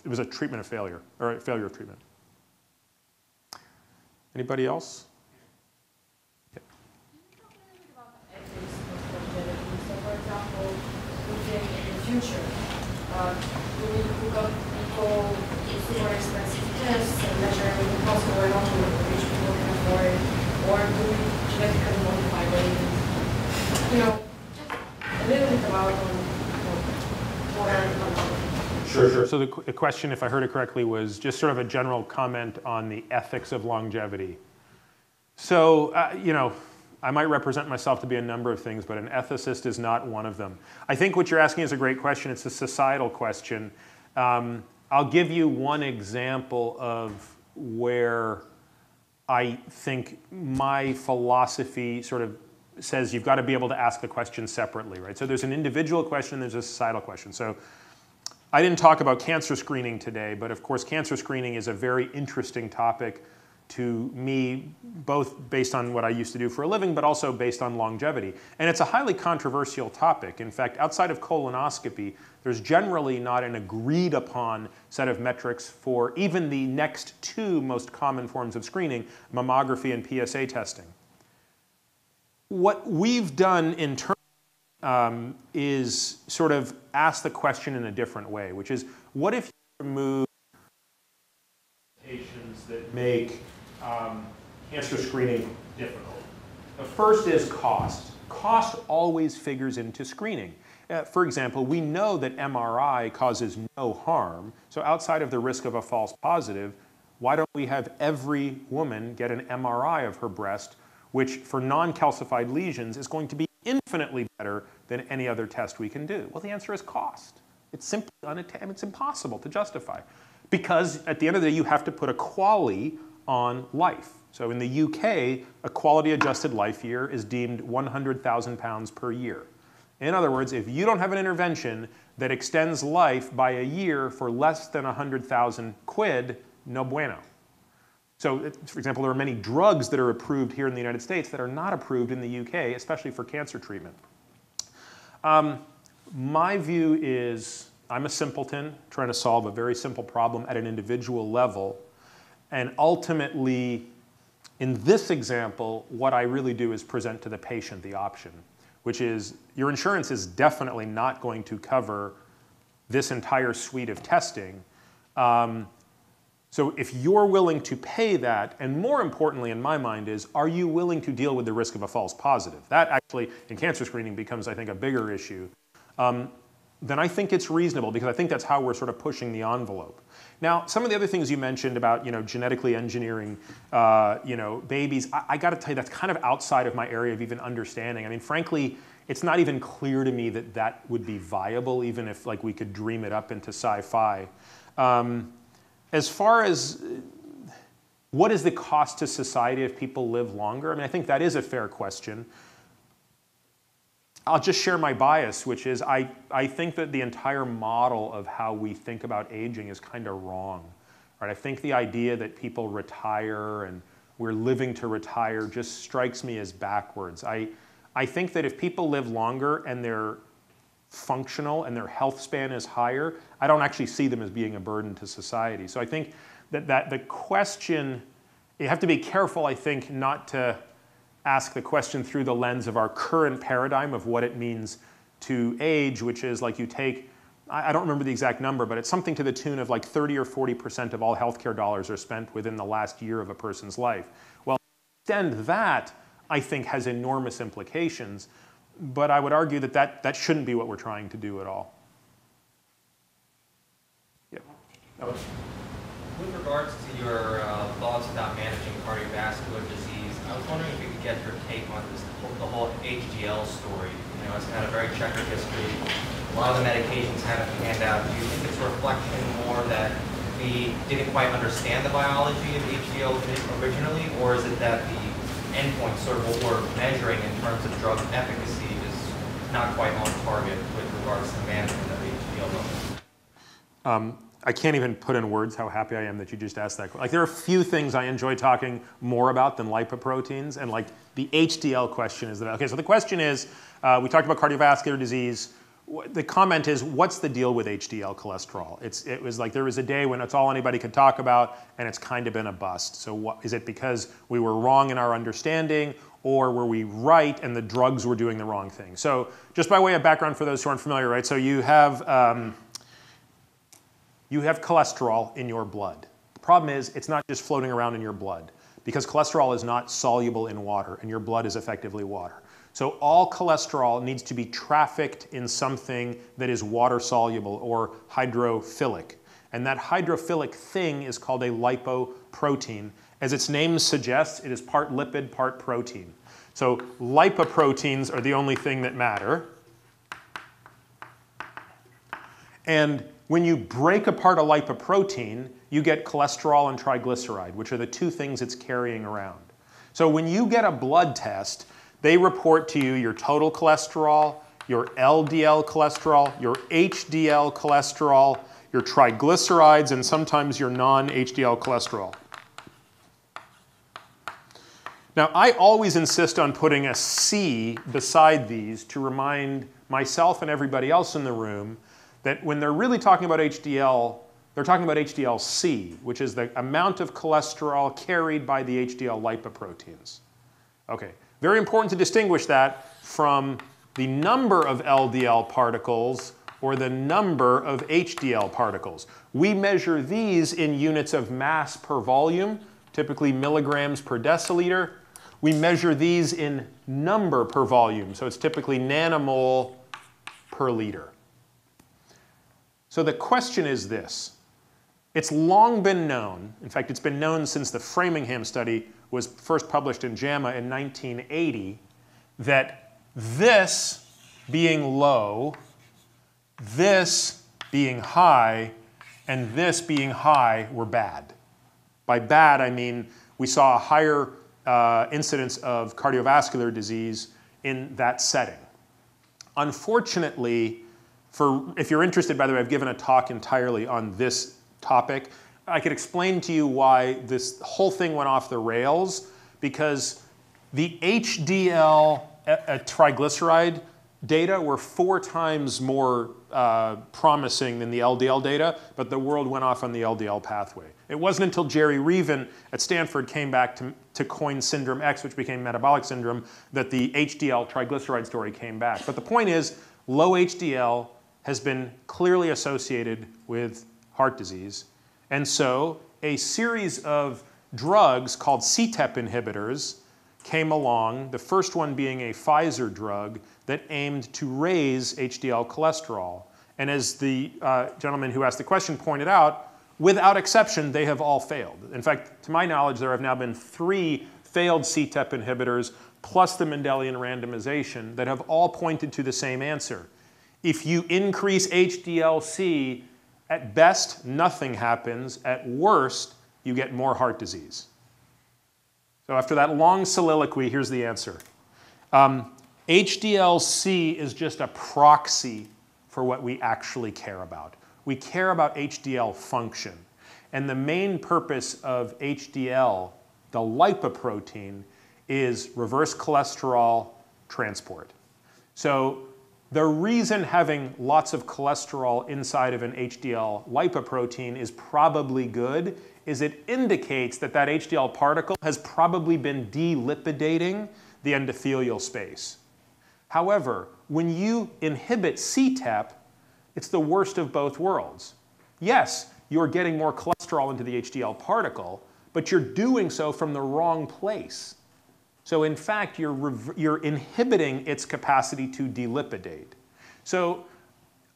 was a treatment of failure, or a failure of treatment. Anybody else? Yeah. Can you talk a little bit about the ethics of longevity? So for example, in the future, do we hook up people to super expensive tests and measure everything possible and only rich people can afford it? Or do we genetically modify babies? Just a little bit about what are the Sure. So the question, if I heard it correctly, was just sort of a general comment on the ethics of longevity. So, I might represent myself to be a number of things, but an ethicist is not one of them. I think what you're asking is a great question. It's a societal question. I'll give you one example of where I think my philosophy sort of says you've got to be able to ask the question separately, right? So there's an individual question and there's a societal question. So I didn't talk about cancer screening today, but of course cancer screening is a very interesting topic to me, both based on what I used to do for a living, but also based on longevity. And it's a highly controversial topic. In fact, outside of colonoscopy, there's generally not an agreed upon set of metrics for even the next two most common forms of screening, mammography and PSA testing. What we've done in terms is sort of ask the question in a different way, which is, what if you remove limitations that make cancer screening difficult? The first is cost. Cost always figures into screening. For example, we know that MRI causes no harm, so outside of the risk of a false positive, why don't we have every woman get an MRI of her breast, which for non-calcified lesions is going to be infinitely better than any other test we can do? Well, the answer is cost. It's simply it's impossible to justify, because at the end of the day, you have to put a QALY on life. So in the UK, a quality-adjusted life year is deemed £100,000 per year. In other words, if you don't have an intervention that extends life by a year for less than 100,000 quid, no bueno. So, for example, there are many drugs that are approved here in the United States that are not approved in the UK, especially for cancer treatment. My view is, I'm a simpleton trying to solve a very simple problem at an individual level. And ultimately, in this example, what I really do is present to the patient the option, which is your insurance is definitely not going to cover this entire suite of testing. So if you're willing to pay that, and more importantly in my mind is, are you willing to deal with the risk of a false positive? That actually, in cancer screening, becomes, I think, a bigger issue. Then I think it's reasonable, because I think that's how we're sort of pushing the envelope. Now, some of the other things you mentioned about, genetically engineering, babies, I got to tell you, that's kind of outside of my area of even understanding. I mean, frankly, it's not even clear to me that that would be viable, even if we could dream it up into sci-fi. As far as what is the cost to society if people live longer, I mean, I think that is a fair question. I'll just share my bias, which is I think that the entire model of how we think about aging is kind of wrong. Right? I think the idea that people retire and we're living to retire just strikes me as backwards. I think that if people live longer and they're functional and their health span is higher, I don't actually see them as being a burden to society. So I think that the question, you have to be careful, I think, not to ask the question through the lens of our current paradigm of what it means to age, which is like you take, I don't remember the exact number, but it's something to the tune of 30 or 40% of all healthcare dollars are spent within the last year of a person's life. Well, to extend that, I think, has enormous implications, but I would argue that shouldn't be what we're trying to do at all. Yeah. With regards to your thoughts about managing cardiovascular disease, I was wondering if you could get your take on the whole HDL story. It's had a very checkered history. A lot of the medications haven't panned out. Do you think it's a reflection more that we didn't quite understand the biology of HDL originally, or is it that the endpoint, sort of what we're measuring in terms of drug efficacy, is not quite on target with regards to management of HDL levels? I can't even put in words how happy I am that you just asked that question. There are a few things I enjoy talking more about than lipoproteins, and the HDL question is that, okay, so the question is, we talked about cardiovascular disease. The comment is, what's the deal with HDL cholesterol? It was there was a day when it's all anybody could talk about, and it's kind of been a bust. So is it because we were wrong in our understanding, or were we right and the drugs were doing the wrong thing? So just by way of background for those who aren't familiar, right? So you have cholesterol in your blood. The problem is it's not just floating around in your blood, because cholesterol is not soluble in water, and your blood is effectively water. So all cholesterol needs to be trafficked in something that is water soluble or hydrophilic. And that hydrophilic thing is called a lipoprotein. As its name suggests, it is part lipid, part protein. So lipoproteins are the only thing that matter. And when you break apart a lipoprotein, you get cholesterol and triglyceride, which are the two things it's carrying around. So when you get a blood test, they report to you your total cholesterol, your LDL cholesterol, your HDL cholesterol, your triglycerides, and sometimes your non-HDL cholesterol. Now, I always insist on putting a C beside these to remind myself and everybody else in the room that when they're really talking about HDL, they're talking about HDL-C, which is the amount of cholesterol carried by the HDL lipoproteins. Okay, very important to distinguish that from the number of LDL particles or the number of HDL particles. We measure these in units of mass per volume, typically milligrams per deciliter. We measure these in number per volume, so it's typically nanomole per liter. So the question is this. It's long been known, in fact, it's been known since the Framingham study was first published in JAMA in 1980, that this being low, this being high, and this being high were bad. By bad, I mean we saw a higher incidence of cardiovascular disease in that setting. Unfortunately, if you're interested, by the way, I've given a talk entirely on this topic. I could explain to you why this whole thing went off the rails, because the HDL triglyceride data were 4 times more promising than the LDL data, but the world went off on the LDL pathway. It wasn't until Jerry Reaven at Stanford came back to coin Syndrome X, which became metabolic syndrome, that the HDL triglyceride story came back. But the point is, low HDL has been clearly associated with heart disease. And so a series of drugs called CETP inhibitors came along, the first one being a Pfizer drug that aimed to raise HDL cholesterol. And as the gentleman who asked the question pointed out, without exception, they have all failed. In fact, to my knowledge, there have now been 3 failed CETP inhibitors plus the Mendelian randomization that have all pointed to the same answer. If you increase HDL-C, at best, nothing happens. At worst, you get more heart disease. So after that long soliloquy, here's the answer. HDL-C is just a proxy for what we actually care about. We care about HDL function. And the main purpose of HDL, the lipoprotein, is reverse cholesterol transport. So the reason having lots of cholesterol inside of an HDL lipoprotein is probably good is it indicates that that HDL particle has probably been delipidating the endothelial space. However, when you inhibit CETP, it's the worst of both worlds. Yes, you're getting more cholesterol into the HDL particle, but you're doing so from the wrong place. So in fact, you're inhibiting its capacity to delipidate. So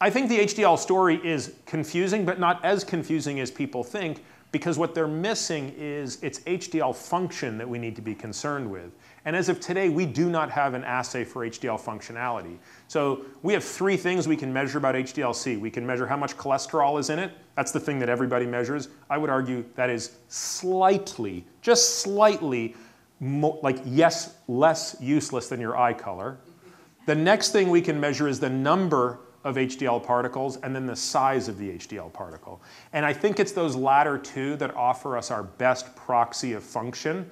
I think the HDL story is confusing, but not as confusing as people think, because what they're missing is its HDL function that we need to be concerned with. And as of today, we do not have an assay for HDL functionality. So we have 3 things we can measure about HDL-C. We can measure how much cholesterol is in it. That's the thing that everybody measures. I would argue that is slightly, just slightly, less useless than your eye color. The next thing we can measure is the number of HDL particles and then the size of the HDL particle. And I think it's those latter 2 that offer us our best proxy of function.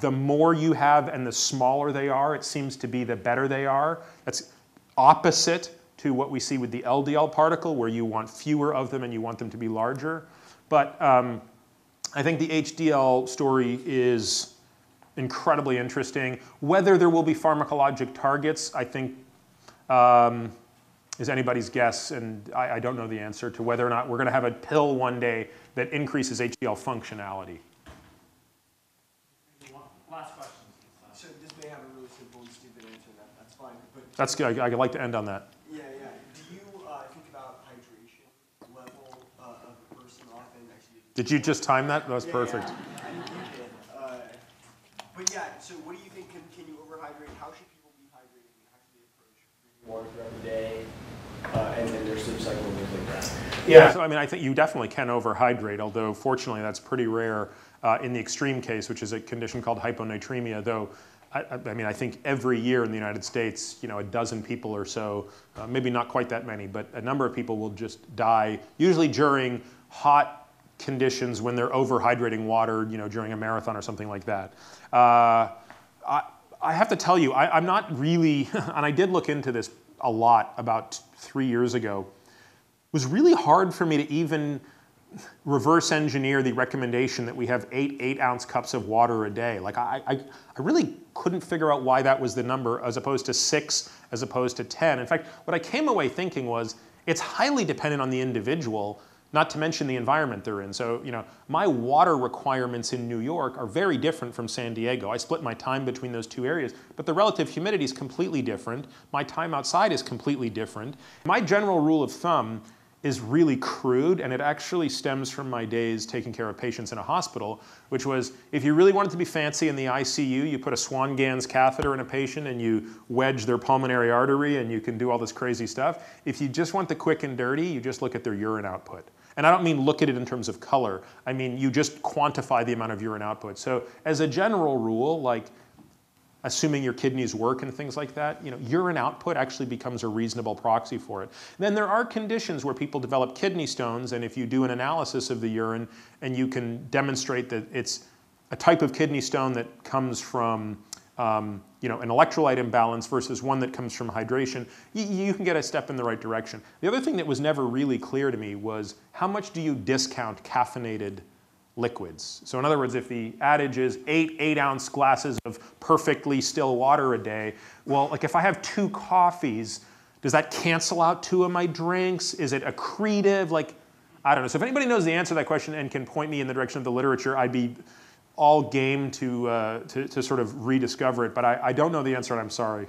The more you have and the smaller they are, it seems to be the better they are. That's opposite to what we see with the LDL particle, where you want fewer of them and you want them to be larger. But I think the HDL story is incredibly interesting. Whether there will be pharmacologic targets, I think, is anybody's guess, and I don't know the answer to whether or not we're going to have a pill one day that increases HDL functionality. Last question. So this may have a really simple and stupid answer. That's fine. But That's good. I'd like to end on that. Yeah. Do you think about hydration level of a person often? Actually, Did you just time that? That was perfect. Yeah, I think you did. But yeah, so what do you think? Can you overhydrate? How should people be hydrating? How should they approach drinking water throughout the day? And then their sleep cycle and things like that. Yeah, so I mean, I think you definitely can overhydrate, although fortunately that's pretty rare in the extreme case, which is a condition called hyponatremia, though I mean, I think every year in the United States, a dozen people or so, maybe not quite that many, but a number of people will just die, usually during hot conditions when they're overhydrating water, during a marathon or something like that. I have to tell you, I'm not really, and I did look into this a lot about 3 years ago. It was really hard for me to even reverse engineer the recommendation that we have 8-ounce cups of water a day. Like I really couldn't figure out why that was the number as opposed to 6, as opposed to 10. In fact, what I came away thinking was it's highly dependent on the individual, not to mention the environment they're in. So, you know, my water requirements in New York are very different from San Diego. I split my time between those two areas, but the relative humidity is completely different. My time outside is completely different. My general rule of thumb is really crude, and it actually stems from my days taking care of patients in a hospital, which was, if you really wanted to be fancy in the ICU, you put a Swan-Ganz catheter in a patient and you wedge their pulmonary artery and you can do all this crazy stuff. If you just want the quick and dirty, you just look at their urine output. And I don't mean look at it in terms of color. I mean, you just quantify the amount of urine output. So as a general rule, like assuming your kidneys work and things like that, you know, urine output actually becomes a reasonable proxy for it. Then there are conditions where people develop kidney stones, and if you do an analysis of the urine and you can demonstrate that it's a type of kidney stone that comes from you know, an electrolyte imbalance versus one that comes from hydration, you can get a step in the right direction. The other thing that was never really clear to me was how much do you discount caffeinated liquids? So in other words, if the adage is 8-ounce glasses of perfectly still water a day, well, like if I have 2 coffees, does that cancel out 2 of my drinks? Is it accretive? Like, I don't know. So if anybody knows the answer to that question and can point me in the direction of the literature, I'd be all game to sort of rediscover it. But I don't know the answer, and I'm sorry.